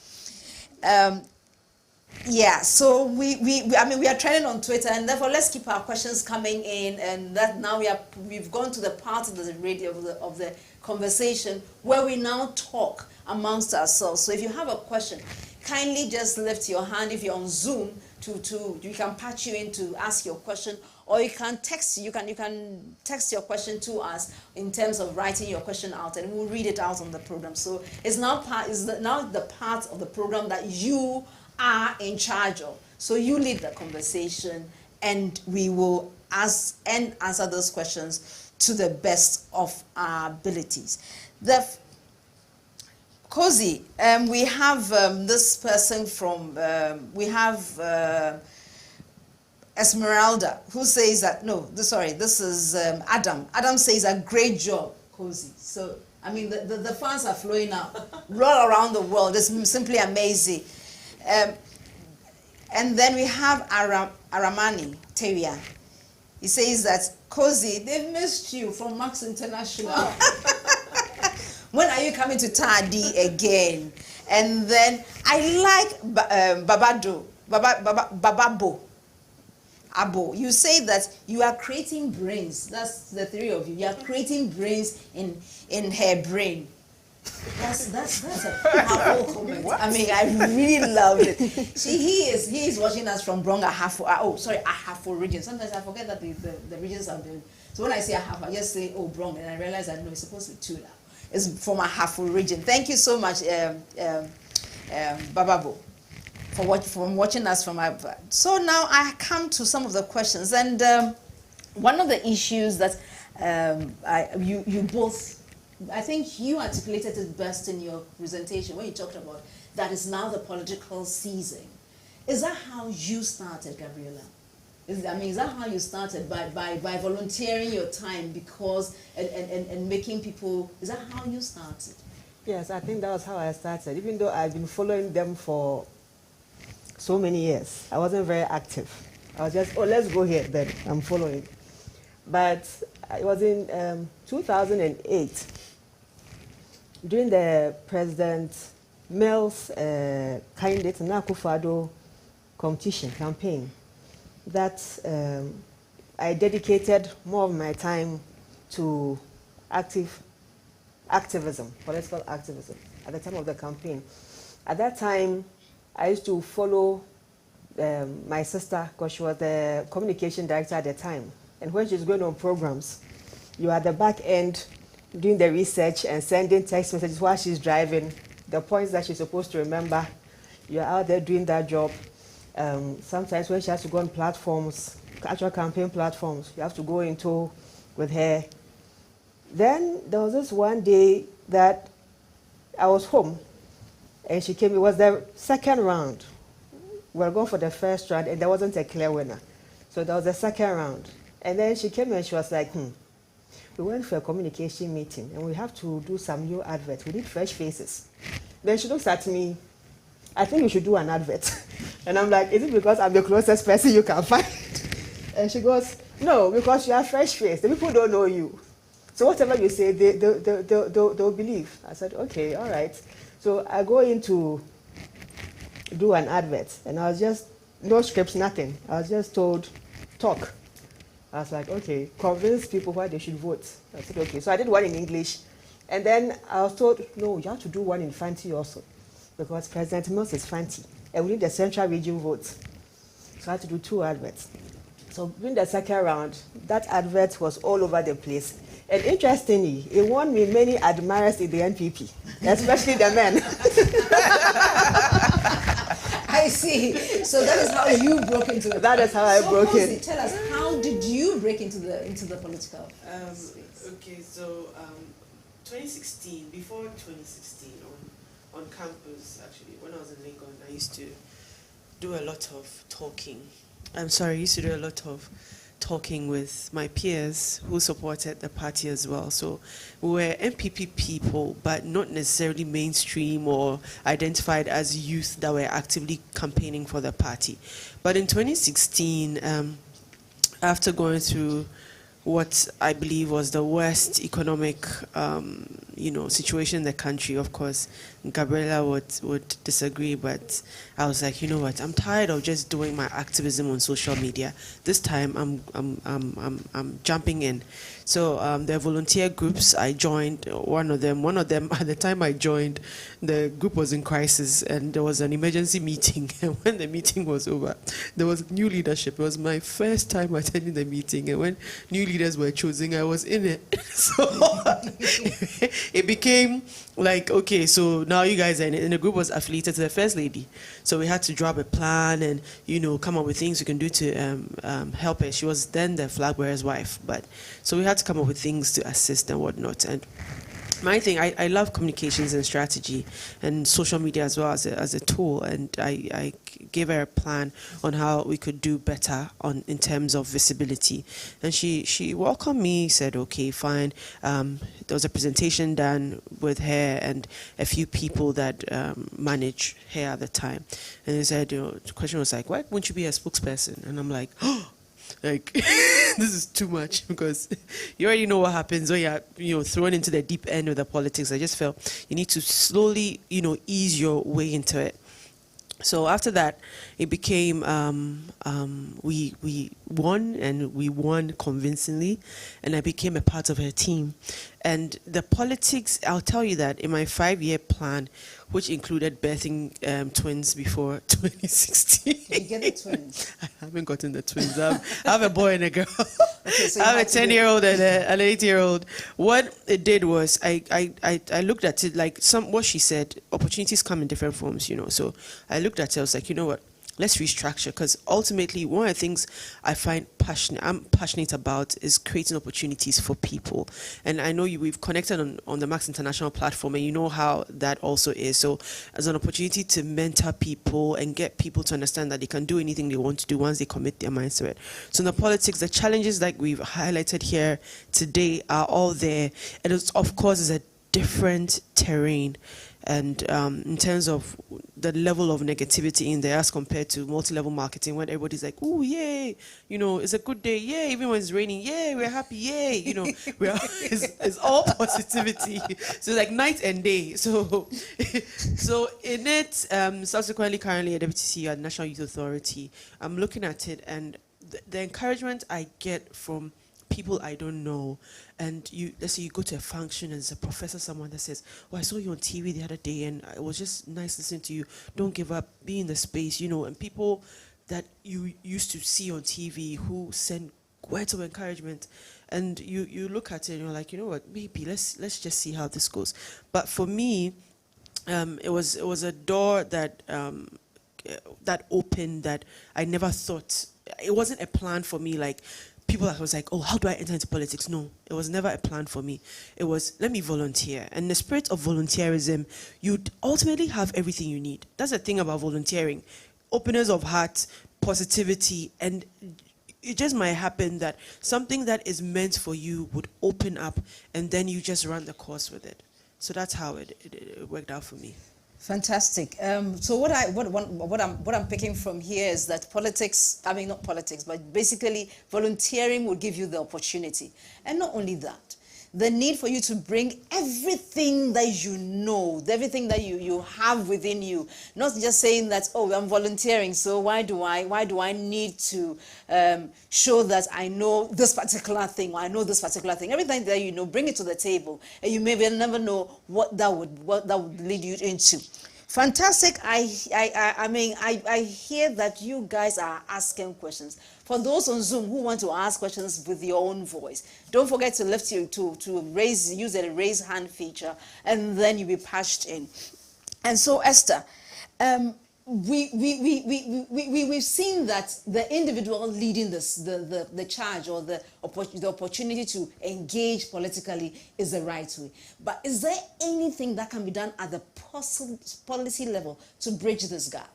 Yeah, so I mean, we are trending on Twitter, and therefore let's keep our questions coming in. And that now we've gone to the part of the radio of the conversation where we now talk amongst ourselves. So if you have a question, kindly just lift your hand. If you're on Zoom, we can patch you in to ask your question, or you can text. You can text your question to us in terms of writing your question out, and we'll read it out on the program. So it's now the part of the program that you are in charge of. So you lead the conversation, and we will answer those questions to the best of our abilities. Cozy, we have this person from, we have Esmeralda, who says that, this is Adam. Adam says a great job, Cozy. So, I mean, the fans are flowing out all around the world. It's simply amazing. And then we have Aramani Teria. He says that, Cozy, they've missed you from Max International. When are you coming to Tadi again? And then I like Bababo. Abo, you say that you are creating brains. That's the three of you. You are creating brains in her brain. That's a powerful comment. What? I mean, I really loved it. See, he is watching us from Brong Ahafo region. Sometimes I forget that the regions are there. So when I say Ahafo, I just say, Brong, and I realize that no, it's supposed to be two now. It's from Ahafo region. Thank you so much, Bababo, for watching us from our. So now I come to some of the questions, and one of the issues that you both. I think you articulated it best in your presentation when you talked about that is now the political season. Is that how you started, Gabriella? Is that how you started, by volunteering your time because and making people, is that how you started? Yes, I think that was how I started. Even though I've been following them for so many years, I wasn't very active. I was just, let's go here, then I'm following. But it was in 2008, during the President Mills candidate Nakufado competition campaign, that I dedicated more of my time to activism, political activism, at the time of the campaign. At that time, I used to follow my sister, because she was the communication director at the time. And when she's going on programs, you are at the back end doing the research and sending text messages while she's driving, the points that she's supposed to remember. You're out there doing that job. Sometimes when she has to go on platforms, actual campaign platforms, you have to go into with her. Then there was this one day that I was home, and she came. It was the second round. We were going for the first round, and there wasn't a clear winner. So there was the second round. And then she came and she was like, we went for a communication meeting, and we have to do some new adverts. We need fresh faces. Then she looks at me, I think you should do an advert. And I'm like, is it because I'm the closest person you can find? And she goes, no, because you are fresh face. The people don't know you. So whatever you say, they'll believe. I said, okay, all right. So I go in to do an advert, and I was just, no scripts, nothing. I was just told, talk. I was like, okay, convince people why they should vote. I said, okay. So I did one in English. And then I was told, no, you have to do one in Fanti also. Because President Mills is Fanti. And we need the central region votes. So I had to do 2 adverts. So during the second round, that advert was all over the place. And interestingly, it won me many admirers in the NPP, especially the men. I see. So that is how you broke into it. That is how I broke in. Tell us, how did you break into the political space? Okay, so 2016, before 2016, on campus, actually, when I was in Lagos, I used to do a lot of talking. I used to do a lot of talking with my peers who supported the party as well. So we were MPP people, but not necessarily mainstream or identified as youth that were actively campaigning for the party. But in 2016, after going through what I believe was the worst economic, situation in the country. Of course, Gabriela would disagree, but I was like, you know what? I'm tired of just doing my activism on social media. This time, I'm jumping in. So there are volunteer groups. I joined one of them. One of them, at the time I joined, the group was in crisis, and there was an emergency meeting. And when the meeting was over, there was new leadership. It was my first time attending the meeting, and when new leaders were chosen, I was in it. So it became like, okay, so now you guys are in it. And the group was affiliated to the First Lady. So we had to drop a plan and, come up with things we can do to help her. She was then the flag bearer's wife. But so we had to come up with things to assist and whatnot. And my thing, I love communications and strategy and social media as well as a tool. And I gave her a plan on how we could do better in terms of visibility. And she welcomed me, said, okay, fine. There was a presentation done with her and a few people that managed her at the time. And they said, the question was like, why wouldn't you be a spokesperson? And I'm like, oh, like, this is too much, because you already know what happens when you're thrown into the deep end of the politics. I just felt you need to slowly, ease your way into it. So after that, it became, we won, and we won convincingly, and I became a part of her team. And the politics, I'll tell you that in my 5-year plan, which included birthing twins before 2016. You get the twins? I haven't gotten the twins. I have a boy and a girl. Okay, so I have a 10-year-old and an 8-year-old. What it did was I looked at it like what she said, opportunities come in different forms, So I looked at it, I was like, you know what? Let's restructure, because ultimately one of the things I'm passionate about is creating opportunities for people. And I know we've connected on the Max International platform, and you know how that also is. So as an opportunity to mentor people and get people to understand that they can do anything they want to do once they commit their minds to it. So in the politics, the challenges like we've highlighted here today are all there. And it's, of course, is a different terrain. And in terms of the level of negativity in there as compared to multi-level marketing, when everybody's like, "Ooh, yay! It's a good day, yay! Even when it's raining, yay! We're happy, yay!" It's all positivity. So like night and day. So in it, subsequently, currently a deputy CEO at National Youth Authority, I'm looking at it, and the encouragement I get from people I don't know, and let's say you go to a function and there's a professor, someone that says, "Oh, I saw you on TV the other day and it was just nice listening to you. Don't give up, be in the space," and people that you used to see on TV who send words of encouragement, and you look at it and you're like, you know what, maybe let's just see how this goes. But for me, it was a door that opened that I never thought. It wasn't a plan for me, like people that was like, "Oh, how do I enter into politics?" No, it was never a plan for me. It was, let me volunteer. And the spirit of volunteerism, you'd ultimately have everything you need. That's the thing about volunteering. Openness of heart, positivity, and it just might happen that something that is meant for you would open up, and then you just run the course with it. So that's how it worked out for me. Fantastic. So what I'm picking from here is that politics, I mean not politics, but basically volunteering will give you the opportunity. And not only that, the need for you to bring everything that you know, everything that you have within you, not just saying that, "Oh, I'm volunteering, so why do I need to show that I know this particular thing, or I know this particular thing." Everything that you know, bring it to the table, and you maybe never know what that would lead you into. Fantastic. I mean, I hear that you guys are asking questions. For those on Zoom who want to ask questions with your own voice, don't forget to use the raise hand feature, and then you'll be patched in. And so, Esther, we've seen that the individual leading the charge, or the opportunity to engage politically, is the right way. But is there anything that can be done at the policy level to bridge this gap?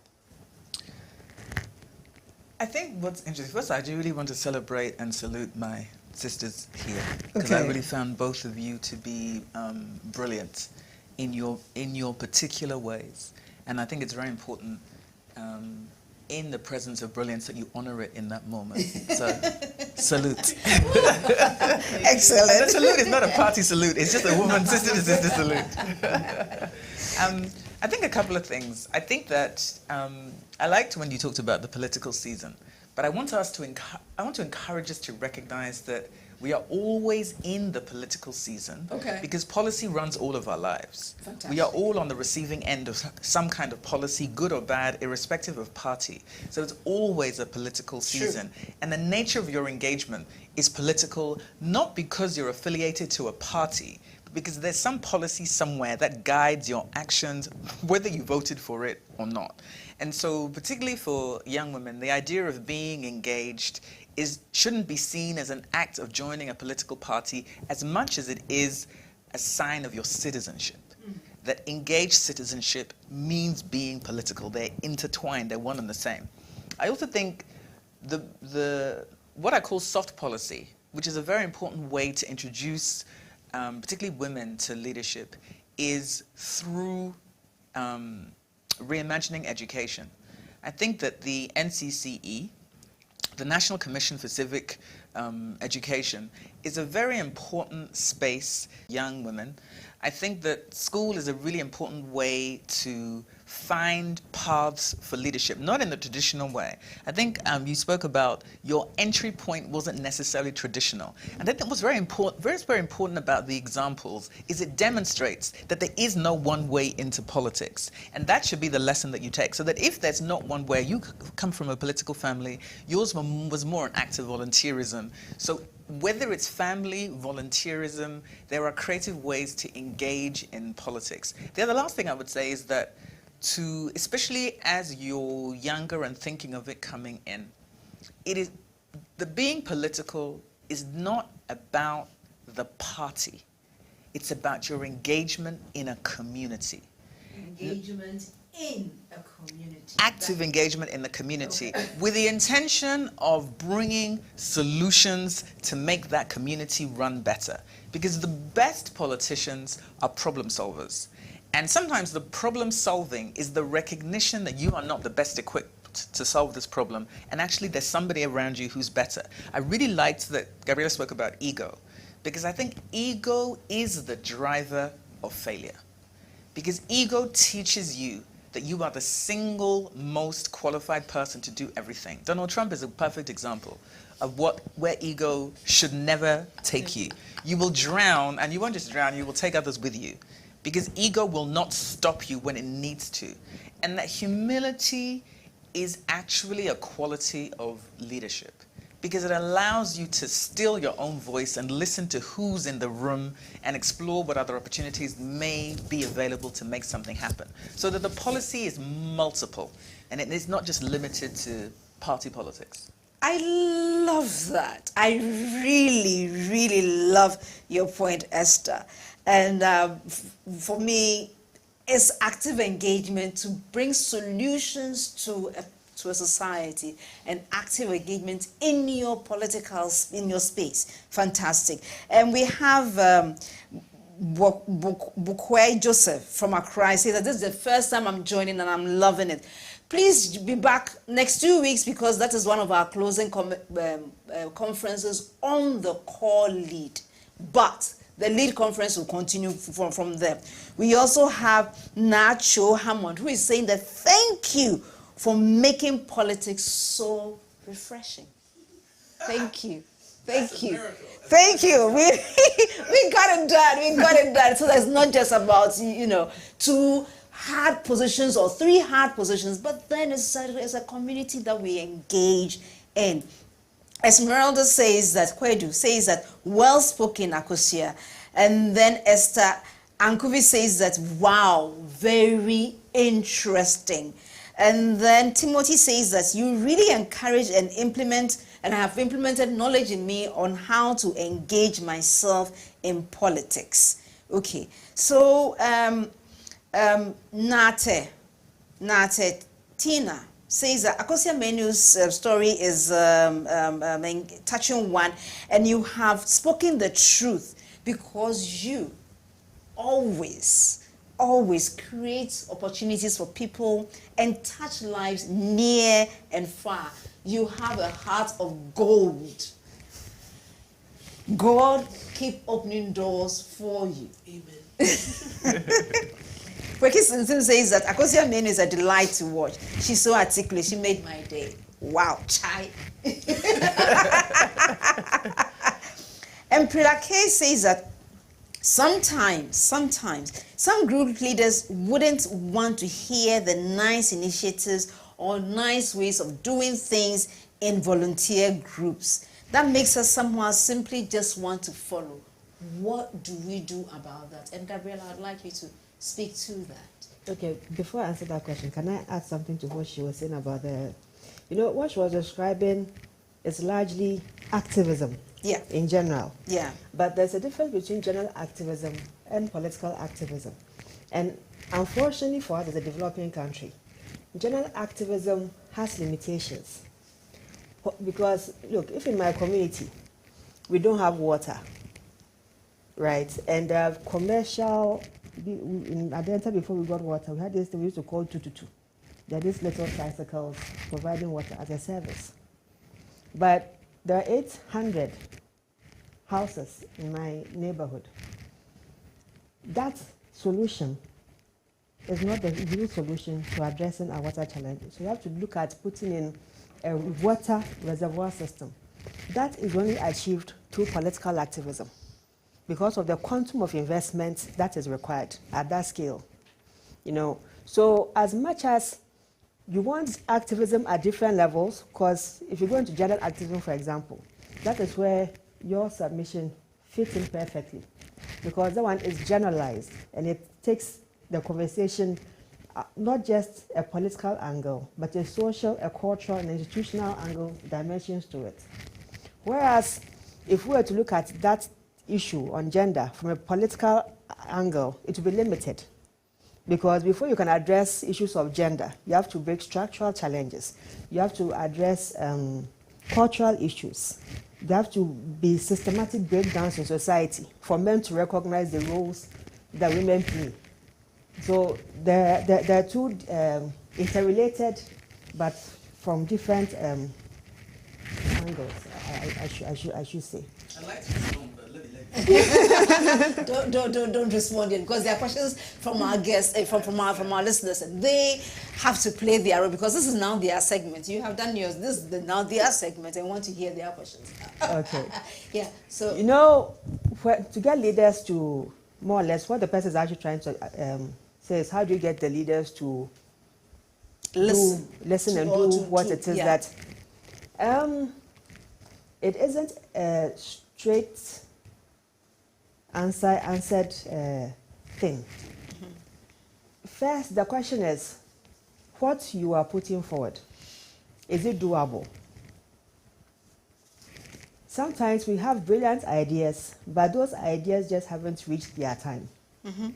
I think what's interesting, first I do really want to celebrate and salute my sisters here, because Okay. I really found both of you to be brilliant in your particular ways. And I think it's very important in the presence of brilliance that you honor it in that moment. So Salute. Excellent. And the salute is not a party salute. It's just a woman sister salute. I think a couple of things. I think that I liked when you talked about the political season, but I want to encourage us to recognize that we are always in the political season, because policy runs all of our lives. Fantastic. We are all on the receiving end of some kind of policy, good or bad, irrespective of party. So it's always a political season. And the nature of your engagement is political, not because you're affiliated to a party, but because there's some policy somewhere that guides your actions, whether you voted for it or not. And so particularly for young women, the idea of being engaged shouldn't be seen as an act of joining a political party as much as it is a sign of your citizenship. That engaged citizenship means being political. They're intertwined, they're one and the same. I also think what I call soft policy, which is a very important way to introduce particularly women to leadership, is through reimagining education. I think that the NCCE, the National Commission for Civic Education, is a very important space for young women. I think that school is a really important way to find paths for leadership, not in the traditional way. I think you spoke about your entry point wasn't necessarily traditional. And I think what's very important about the examples is it demonstrates that there is no one way into politics. And that should be the lesson that you take. So that if there's not one way, you come from a political family, yours was more an act of volunteerism. So whether it's family, volunteerism, there are creative ways to engage in politics. The last thing I would say is that especially as you're younger and thinking of it coming in, being political is not about the party. It's about your engagement in a community. Engagement in a community. Active engagement in the community with the intention of bringing solutions to make that community run better. Because the best politicians are problem solvers. And sometimes the problem solving is the recognition that you are not the best equipped to solve this problem, and actually there's somebody around you who's better. I really liked that Gabriela spoke about ego, because I think ego is the driver of failure. Because ego teaches you that you are the single most qualified person to do everything. Donald Trump is a perfect example of where ego should never take you. You will drown, and you won't just drown, you will take others with you. Because ego will not stop you when it needs to. And that humility is actually a quality of leadership. Because it allows you to still your own voice and listen to who's in the room and explore what other opportunities may be available to make something happen. So that the policy is multiple, and it is not just limited to party politics. I love that. I really, really love your point, Esther. And for me, it's active engagement to bring solutions to a society, and active engagement in your space. Fantastic. And we have Bukwe Joseph from Accra. He says that this is the first time I'm joining and I'm loving it. Please be back next 2 weeks, because that is one of our closing conferences on the CoRe lead. But the lead conference will continue from there. We also have Nacho Hammond, who is saying that thank you for making politics so refreshing. Thank you. Thank you. Thank you. We got it done. We got it done. So that's not just about, 2 hard positions or 3 hard positions, but then it's a community that we engage in. Esmeralda says that, Kwedu says that, well spoken, Akosia. And then Esther Ankuvi says that, wow, very interesting. And then Timothy says that you really encourage and implement, and have implemented knowledge in me on how to engage myself in politics. Okay, so Nate Tina says that Akosia Menu's story is a touching one, and you have spoken the truth, because you always create opportunities for people and touch lives near and far. You have a heart of gold. God keep opening doors for you. Amen. Kweki Simpson says that Akosia Menu is a delight to watch. She's so articulate. She made my day. Wow, chai. And Prila K says that sometimes, some group leaders wouldn't want to hear the nice initiatives or nice ways of doing things in volunteer groups. That makes us somehow simply just want to follow. What do we do about that? And Gabriela, I'd like you to speak to that. Okay, before I answer that question, can I add something to what she was saying about what she was describing is largely activism. Yeah. In general. Yeah. But there's a difference between general activism and political activism. And unfortunately for us as a developing country, general activism has limitations. Because, look, if in my community we don't have water, right, and commercial, at the time before we got water, we had this thing we used to call 222. They're these little tricycles providing water as a service. But there are 800 houses in my neighborhood. That solution is not the real solution to addressing our water challenges. So we have to look at putting in a water reservoir system. That is only achieved through political activism because of the quantum of investment that is required at that scale. So as much as you want activism at different levels, because if you go into general activism, for example, that is where your submission fits in perfectly, because that one is generalized and it takes the conversation not just a political angle, but a social, a cultural, and institutional angle dimensions to it. Whereas if we were to look at that issue on gender from a political angle, it would be limited. Because before you can address issues of gender, you have to break structural challenges. You have to address cultural issues. There have to be systematic breakdowns in society for men to recognize the roles that women play. So there are two interrelated, but from different angles, I should say. I'd like to respond, but let me. Don't respond yet, because there are questions from our guests, from our listeners. And they have to play their role, because this is now their segment. You have done yours. This is now their segment. I want to hear their questions. Okay. Yeah. So to get leaders to more or less what the person is actually trying to say is, how do you get the leaders to listen and do what it is that it isn't a straight answered thing. Mm-hmm. First, the question is, what you are putting forward, is it doable? Sometimes we have brilliant ideas, but those ideas just haven't reached their time. Mm-hmm.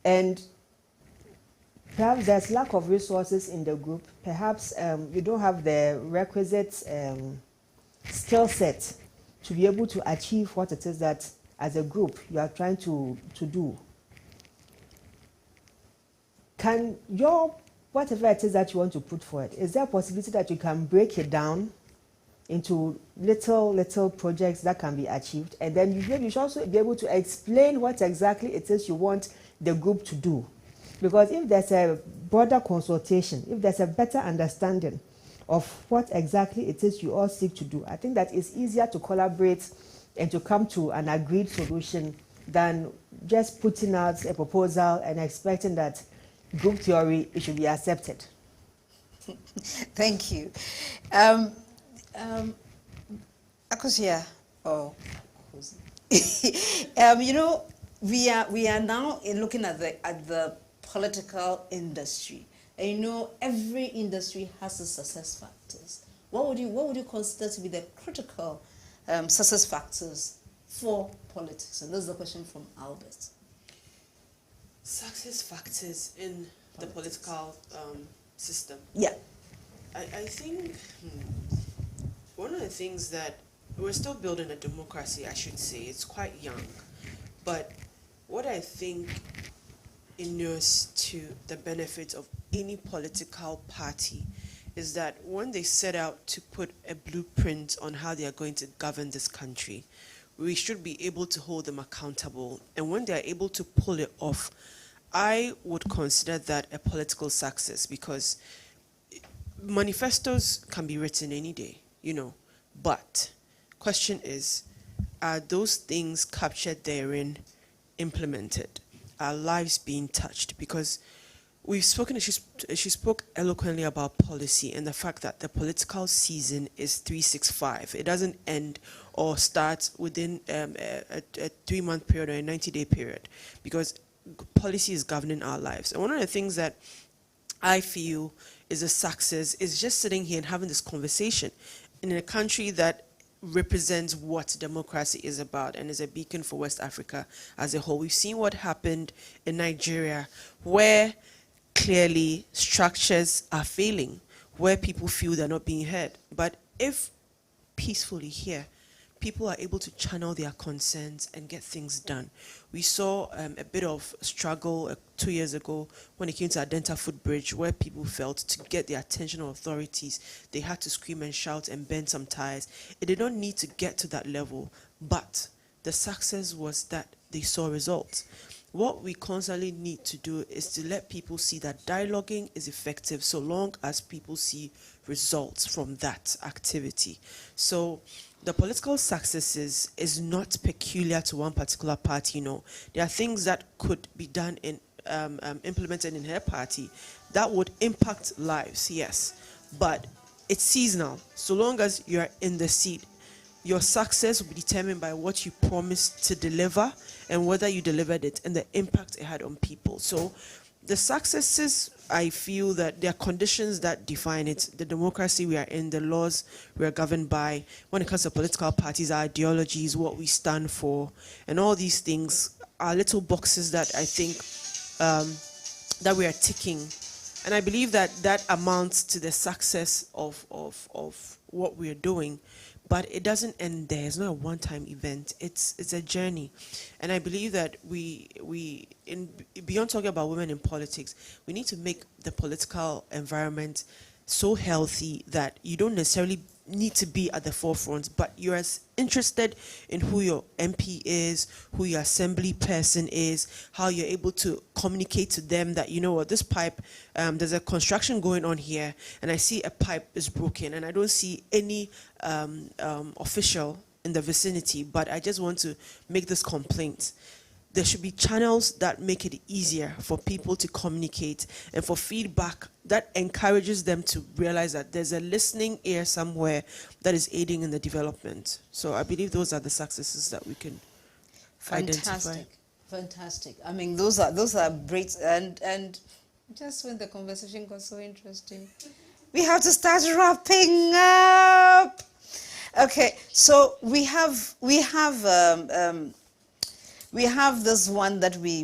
And perhaps there's lack of resources in the group. Perhaps you don't have the requisite skill set to be able to achieve what it is that as a group you are trying to do. Can whatever it is that you want to put forward, is there a possibility that you can break it down into little projects that can be achieved, and then you should also be able to explain what exactly it is you want the group to do? Because if there's a broader consultation, if there's a better understanding of what exactly it is you all seek to do, I think that it's easier to collaborate and to come to an agreed solution than just putting out a proposal and expecting that group theory it should be accepted. Thank you. Akosia, we are now looking at the political industry. And every industry has its success factors. What would you consider to be the critical success factors for politics? And this is the question from Albert. Success factors in the political system. Yeah. I think one of the things that we're still building a democracy, I should say. It's quite young. But what I think inures to the benefit of any political party is that when they set out to put a blueprint on how they are going to govern this country, we should be able to hold them accountable. And when they're able to pull it off, I would consider that a political success, because manifestos can be written any day, but question is, are those things captured therein implemented? Are lives being touched? Because we've spoken, she spoke eloquently about policy and the fact that the political season is 365. It doesn't end or start within a 3-month period or a 90-day period, because policy is governing our lives. And one of the things that I feel is a success is just sitting here and having this conversation in a country that represents what democracy is about and is a beacon for West Africa as a whole. We've seen what happened in Nigeria, where clearly structures are failing, where people feel they're not being heard. But if peacefully here, people are able to channel their concerns and get things done. We saw a bit of struggle 2 years ago when it came to Adenta Footbridge, where people felt to get the attention of authorities, they had to scream and shout and bend some tires. It did not need to get to that level, but the success was that they saw results. What we constantly need to do is to let people see that dialoguing is effective so long as people see results from that activity. So the political successes is not peculiar to one particular party. There are things that could be done in implemented in her party that would impact lives, yes, but it's seasonal. So long as you're in the seat, your success will be determined by what you promised to deliver and whether you delivered it and the impact it had on people. So the successes, I feel that there are conditions that define it. The democracy we are in, the laws we are governed by, when it comes to political parties, our ideologies, what we stand for, and all these things are little boxes that I think that we are ticking. And I believe that that amounts to the success of what we are doing. But it doesn't end there. It's not a one-time event. It's a journey, and I believe that beyond talking about women in politics, we need to make the political environment so healthy that you don't necessarily need to be at the forefront, but you're as interested in who your MP is, who your assembly person is, how you're able to communicate to them that, this pipe, there's a construction going on here, and I see a pipe is broken, and I don't see any official in the vicinity, but I just want to make this complaint. There should be channels that make it easier for people to communicate and for feedback that encourages them to realize that there's a listening ear somewhere that is aiding in the development. So I believe those are the successes that we can identify. Fantastic. I mean, those are great. And just when the conversation got so interesting, we have to start wrapping up. Okay, so we have this one that we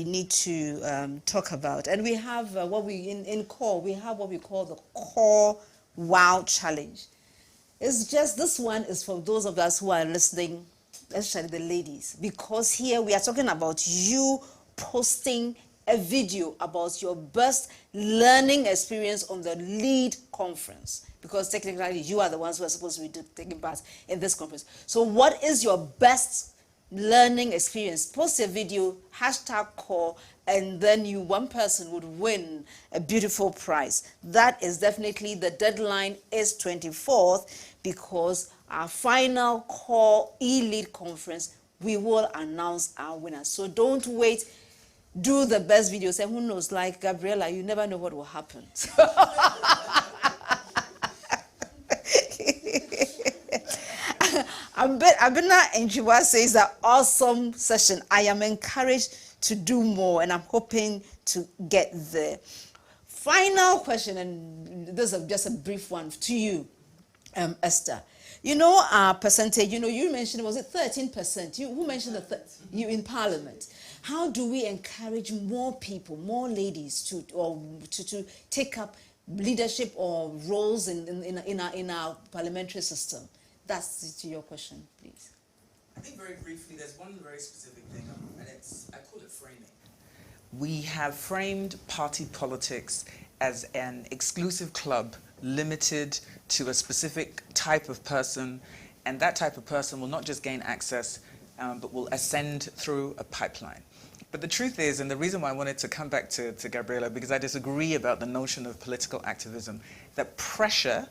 need to talk about, and we have what we in CoRe we have what we call the CoRe Wow Challenge. It's just, this one is for those of us who are listening, especially the ladies, because here we are talking about you posting a video about your best learning experience on the lead conference, because technically you are the ones who are supposed to be taking part in this conference. So what is your best learning experience? Post a video, #CoRe, and then one person would win a beautiful prize. That is definitely, the deadline is 24th, because our final CoRe e-lead conference, we will announce our winners. So don't wait. Do the best videos, and who knows, like Gabriella, you never know what will happen. Abina Njiwa says that awesome session. I am encouraged to do more, and I'm hoping to get there. Final question, and this is just a brief one to you, Esther. Our percentage, you mentioned, was it 13%? Who mentioned you in Parliament? How do we encourage more people, more ladies to take up leadership or roles in our parliamentary system? That's to your question, please. I think very briefly, there's one very specific thing, and I call it framing. We have framed party politics as an exclusive club limited to a specific type of person And that type of person will not just gain access, but will ascend through a pipeline. But the truth is, and the reason why I wanted to come back to Gabriela, because I disagree about the notion of political activism, that pressure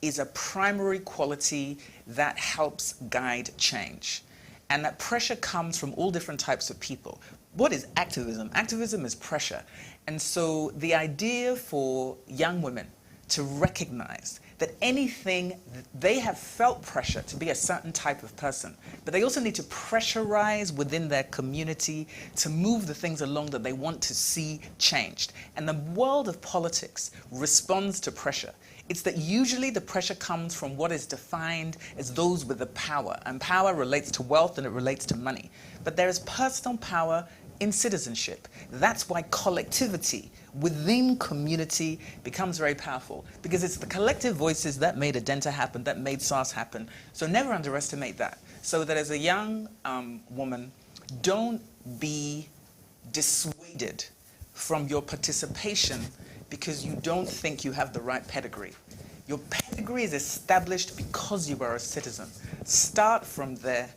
is a primary quality that helps guide change. And that pressure comes from all different types of people. What is activism? Activism is pressure. And so the idea for young women to recognize that anything, they have felt pressure to be a certain type of person, but they also need to pressurize within their community to move the things along that they want to see changed. And the world of politics responds to pressure. It's that usually the pressure comes from what is defined as those with the power, and power relates to wealth and it relates to money. But there is personal power in citizenship. That's why collectivity within community becomes very powerful, because it's the collective voices that made Adenta happen, that made SARS happen. So never underestimate that. So that as a young woman, don't be dissuaded from your participation because you don't think you have the right pedigree. Your pedigree is established because you are a citizen. Start from there.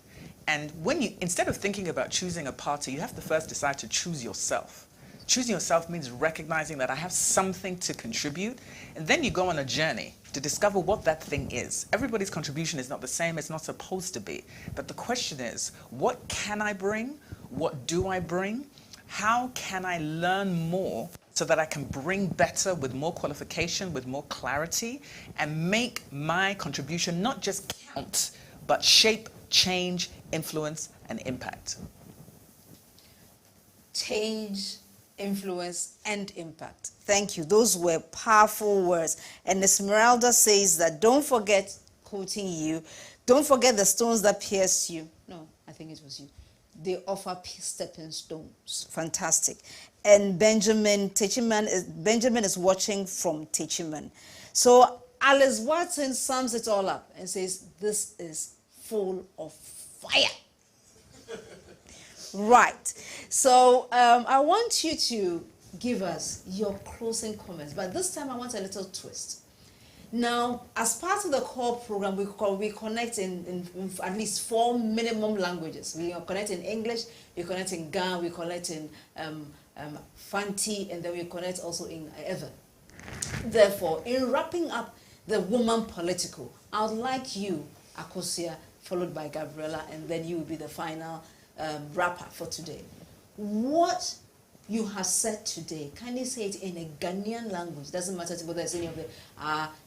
And when you, instead of thinking about choosing a party, you have to first decide to choose yourself. Choosing yourself means recognizing that I have something to contribute, and then you go on a journey to discover what that thing is. Everybody's contribution is not the same, it's not supposed to be. But the question is, what can I bring? What do I bring? How can I learn more so that I can bring better with more qualification, with more clarity, and make my contribution not just count, but shape, change, influence, and impact? Change, influence, and impact. Thank you. Those were powerful words. And Esmeralda says that don't forget, quoting you, don't forget the stones that pierce you. No, I think it was you. They offer stepping stones. Fantastic. And Benjamin is watching from Techiman. So Alice Watson sums it all up and says, this is full of fire. Right. So I want you to give us your closing comments, but this time I want a little twist. Now, as part of the CoRe program, we connect in at least 4 minimum languages. We connect in English, we connect in Ga, we connect in Fanti, and then we connect also in Ever. Therefore, in wrapping up the woman Politico, I would like you, Akosia, followed by Gabriela, and then you will be the final wrapper for today. What you have said today, can you say it in a Ghanaian language? Doesn't matter whether it's any of the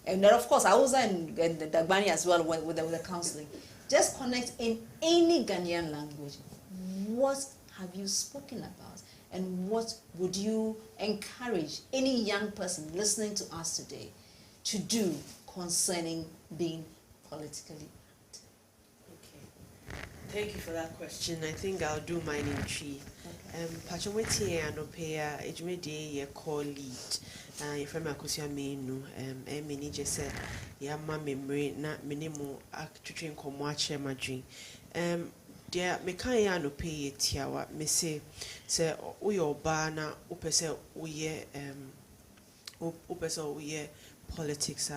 and then of course I was in the Dagbani as well with the counseling. Just connect in any Ghanaian language. What have you spoken about, and what would you encourage any young person listening to us today to do concerning being politically? Thank you for that question. I think I'll do mine in three. Pachomweti anopea ejumedi ye call lead. From Akosia menu mini just said ya ma memory na minimum actually komwache madrin. Dear mekan ya anopea ye tiawa me say uyo ba na upese uye politics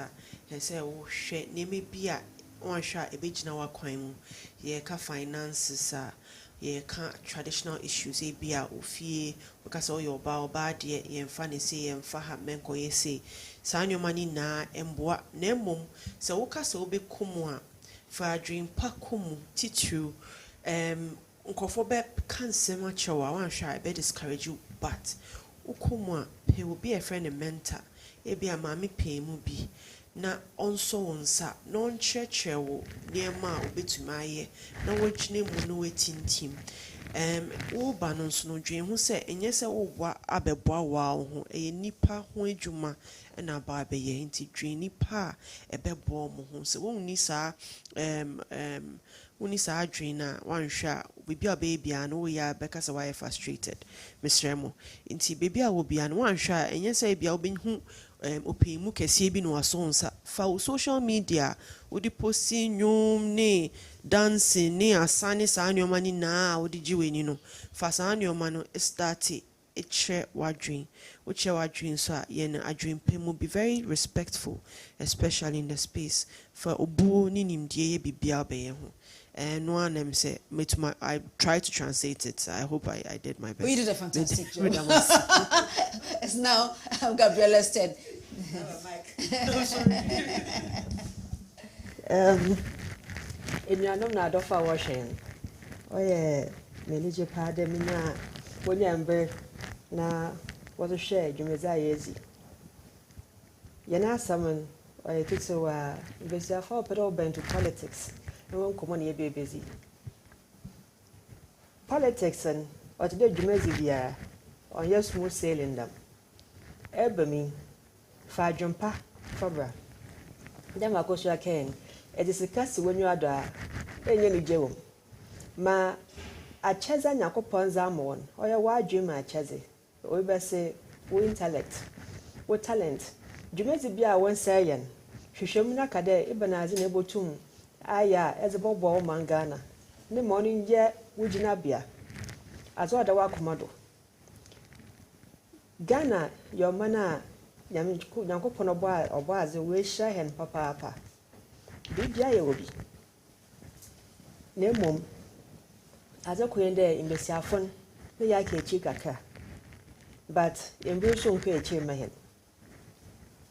say o hwe nemi bia on sha ebejina wa kwan mu ye ka finances ye ka traditional issues e bia ofie because all your ba de ye mfa ne se ye mfa ha menko ye se sa nyomani na emboa na emom se wo ka se obekum a fa dream pakum titru nkofo be kansem a chewa wan sha be discourage you, but ukum a he will be a friend and mentor e bia mami pay mu bi na onso onsa non cheche wo niema obetumaye na wotwene mu no wetintim wo ba no nso no dwen hu se enye se wo wa abeboa wa ho nipa ho adwuma na ba be ye nti dwen nipa ebeboa mo ho se wo ni sa woni sa adwen na wanhwa bibia bebia no ya beka se why frustrated misremo nti bibia wo bia no wanhwa enye se bia obenhu opemu kese bi no asonsa fa social media odi posti nyum ne dancing ne asane sa anyoma ni na odi jiweni no fa sa anyoma no start it share what dream, which our dreams are, a dream payment, be very respectful, especially in the space for obu ninim die bibia be and one them say I tried to translate it. I hope I did my best. You did a fantastic job. It's now Gabriella said. In your name, not of our washing. Oh, yeah, manager pardon me now. When you na what a share, you may say easy. You're not someone, or I think so, busy for but all bent to politics. No one come on here be busy. Politics and what did you measure on your smooth sailing them? Ebony, far jumper, fabra. Then I go to a cane. It is a cast when you are there. Any jewel. Ma a chesa nyako ponzamon, or your wide dream a chese. We best say, we intellect. We talent. Jumezi be a one sayan. She showed me not a day, even as in able to. Aya, as a bobo mangana. In the morning, yet, would you not be? As what the wakumado. Ghana, your manner, Yanko Ponoboy or was a way shy and papa. Big Jay will be. No mum. As a queen there in the Safon, the Yaki Chicaka. But in Bruce pay a chair my head.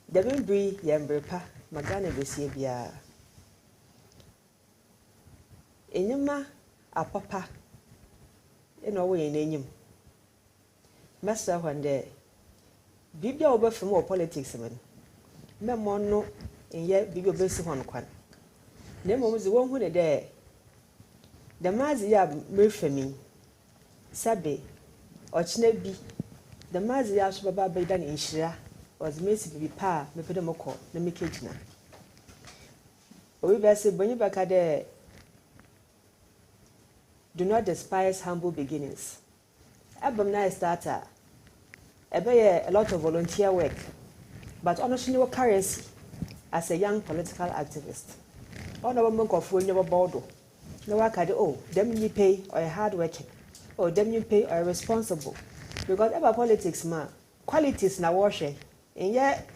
The Bimbri Yambrepa, Magana Besibia. Enima a papa. In a way in him. Master one day. Bibia over for more politics, man. Memono in yet bigger basic one quan. Nemo was the one who there. The Mazia move for me. Sabe or Chnebi. The Mazia Shababa Bedan in Shira was missing to be pa, me put them a call, the Mikitna. We best say, when you back at there. Do not despise humble beginnings. Abomna starter. A lot of volunteer work, but honestly, no currency as a young political activist. All the women of full never border. No work at oh, them you pay or hard working, or them you pay or responsible. Because ever politics, ma qualities na washing. In yet,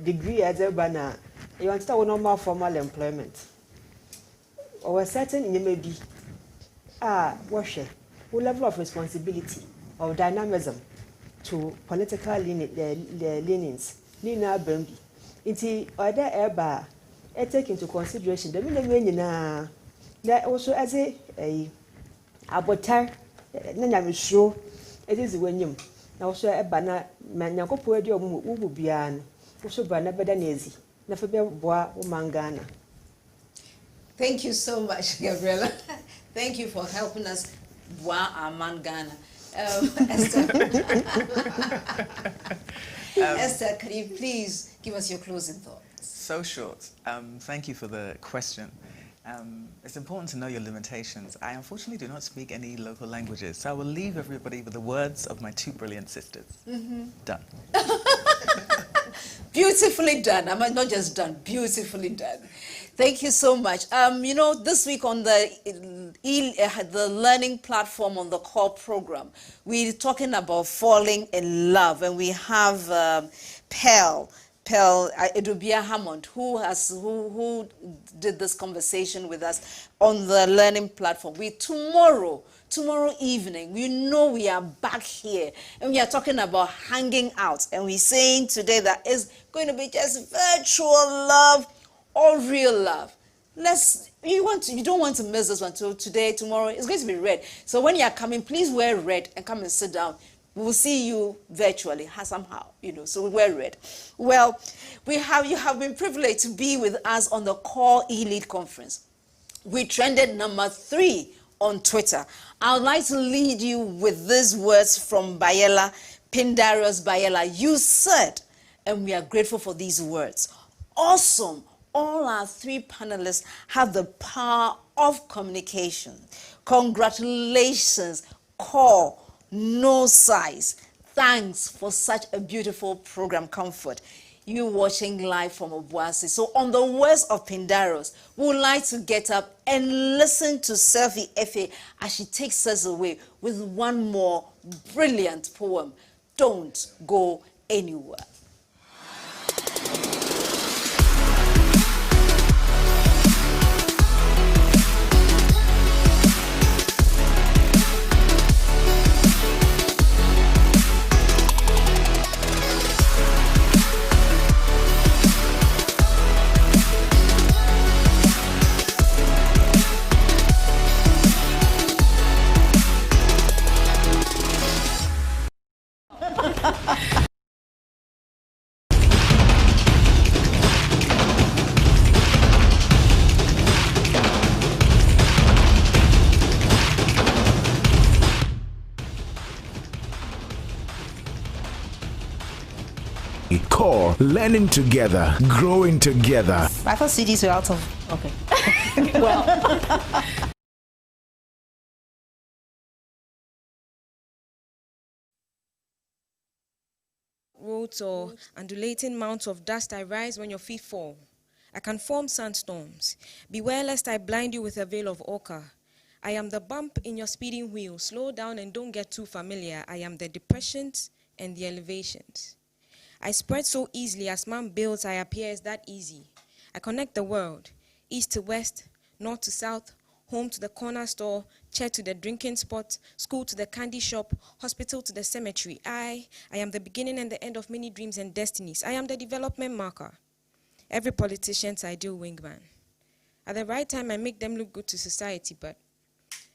degree as a banner, you want to start with normal formal employment. Or a certain you may be. Washing, who level of responsibility or dynamism to political leanings, Nina Bambi. Inti other airbar, take into consideration the minimum that also as a abotar, Nana show it is when you also a banner, Manako Podio Ububian, also banner Badanese, never be bois or mangana. Thank you so much, Gabriella. Thank you for helping us bois our mangana. Esther. Esther, can you please give us your closing thoughts? So short. Thank you for the question. It's important to know your limitations. I unfortunately do not speak any local languages, so I will leave everybody with the words of my two brilliant sisters. Done. Beautifully done. I'm not just done, beautifully done. Thank you so much. This week on the learning platform on the CoRe program, we're talking about falling in love, and we have Pearl Edubia Hammond, who did this conversation with us on the learning platform. Tomorrow evening, we are back here, and we are talking about hanging out, and we're saying today that it's going to be just virtual love or real love. You don't want to miss this one. So tomorrow, it's going to be red. So when you are coming, please wear red and come and sit down. We will see you virtually somehow, so we wear red. Well, you have been privileged to be with us on the CoRe Elite Conference. We trended number 3 on Twitter. I would like to lead you with these words from Bayela, Pindarius Bayela. You said, and we are grateful for these words, awesome. All our 3 panelists have the power of communication. Congratulations, CoRe, no size. Thanks for such a beautiful program, Comfort. You watching live from Obuasi. So on the west of Pindaros, we would like to get up and listen to Selfie Efe as she takes us away with one more brilliant poem. Don't go anywhere. CoRe, learning together, growing together. I thought CDs were out of. Okay. Well. Roads or undulating mounts of dust I rise when your feet fall. I can form sandstorms. Beware lest I blind you with a veil of ochre. I am the bump in your speeding wheel. Slow down and don't get too familiar. I am the depressions and the elevations. I spread so easily as man builds, I appear as that easy. I connect the world, east to west, north to south, home to the corner store, church to the drinking spot, school to the candy shop, hospital to the cemetery. I am the beginning and the end of many dreams and destinies. I am the development marker. Every politician's ideal wingman. At the right time, I make them look good to society, but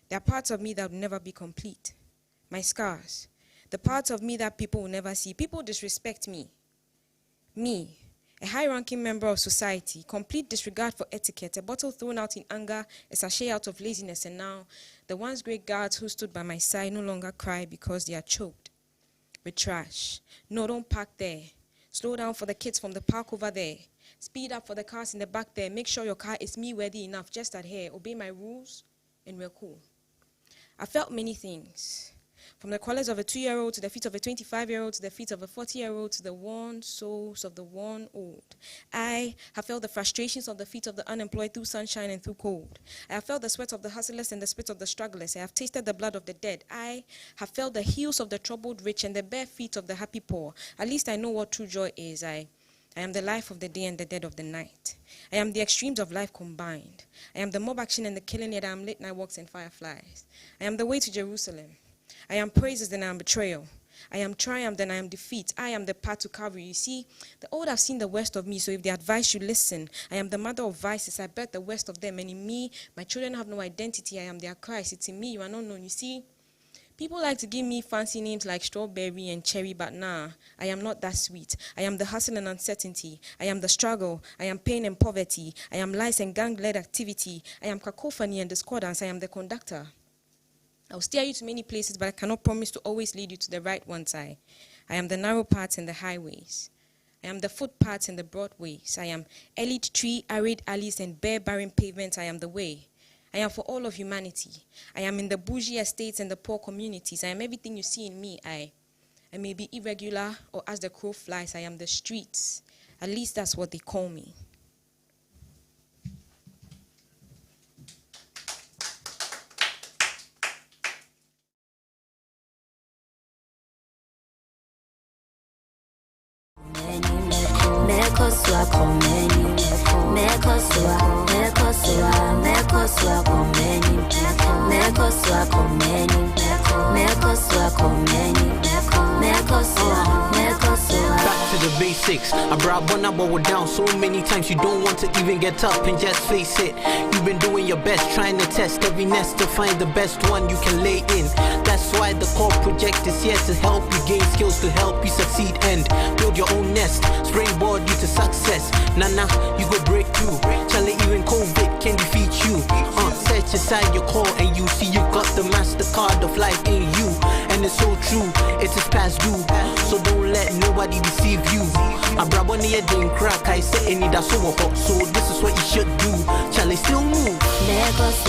there are parts of me that will never be complete. My scars. The parts of me that people will never see. People disrespect me. Me, a high-ranking member of society, complete disregard for etiquette, a bottle thrown out in anger, a sachet out of laziness, and now the once great guards who stood by my side no longer cry because they are choked with trash. No, don't park there. Slow down for the kids from the park over there. Speed up for the cars in the back there. Make sure your car is me-worthy enough. Just adhere, obey my rules, and we're cool. I felt many things. From the collars of a 2-year-old to the feet of a 25-year-old to the feet of a 40-year-old to the worn souls of the worn old. I have felt the frustrations of the feet of the unemployed through sunshine and through cold. I have felt the sweat of the hustlers and the spit of the strugglers. I have tasted the blood of the dead. I have felt the heels of the troubled rich and the bare feet of the happy poor. At least I know what true joy is. I am the life of the day and the dead of the night. I am the extremes of life combined. I am the mob action and the killing, yet I am late night walks and fireflies. I am the way to Jerusalem. I am praises, then I am betrayal. I am triumph, then I am defeat. I am the path to Calvary. You see, the old have seen the worst of me, so if they advise you, listen. I am the mother of vices. I bet the worst of them. And in me, my children have no identity. I am their Christ. It's in me, you are not known. You see, people like to give me fancy names like strawberry and cherry, but nah, I am not that sweet. I am the hustle and uncertainty. I am the struggle. I am pain and poverty. I am lies and gang-led activity. I am cacophony and discordance. I am the conductor. I'll steer you to many places, but I cannot promise to always lead you to the right ones. I am the narrow paths and the highways. I am the footpaths and the broad ways. I am elite tree, arid alleys, and bare barren pavements. I am the way. I am for all of humanity. I am in the bougie estates and the poor communities. I am everything you see in me. I may be irregular, or as the crow flies, I am the streets. At least that's what they call me. Back to the basics. I brought one up, but we're down so many times you don't want to even get up and just face it. You've been doing your best, trying to test every nest to find the best one you can lay in. That's why the CoRe project is here to help you gain skills to help you succeed and build your own nest. Springboard you to success. Nana, you go break through. Charlie, even COVID can defeat you. Search inside your core and you see you got the MasterCard of life in you. And it's so true, it is past due. So don't let nobody deceive you. I brought one here didn't crack. I say any that's so hot. So this is what you should do. Charlie, still move. Make us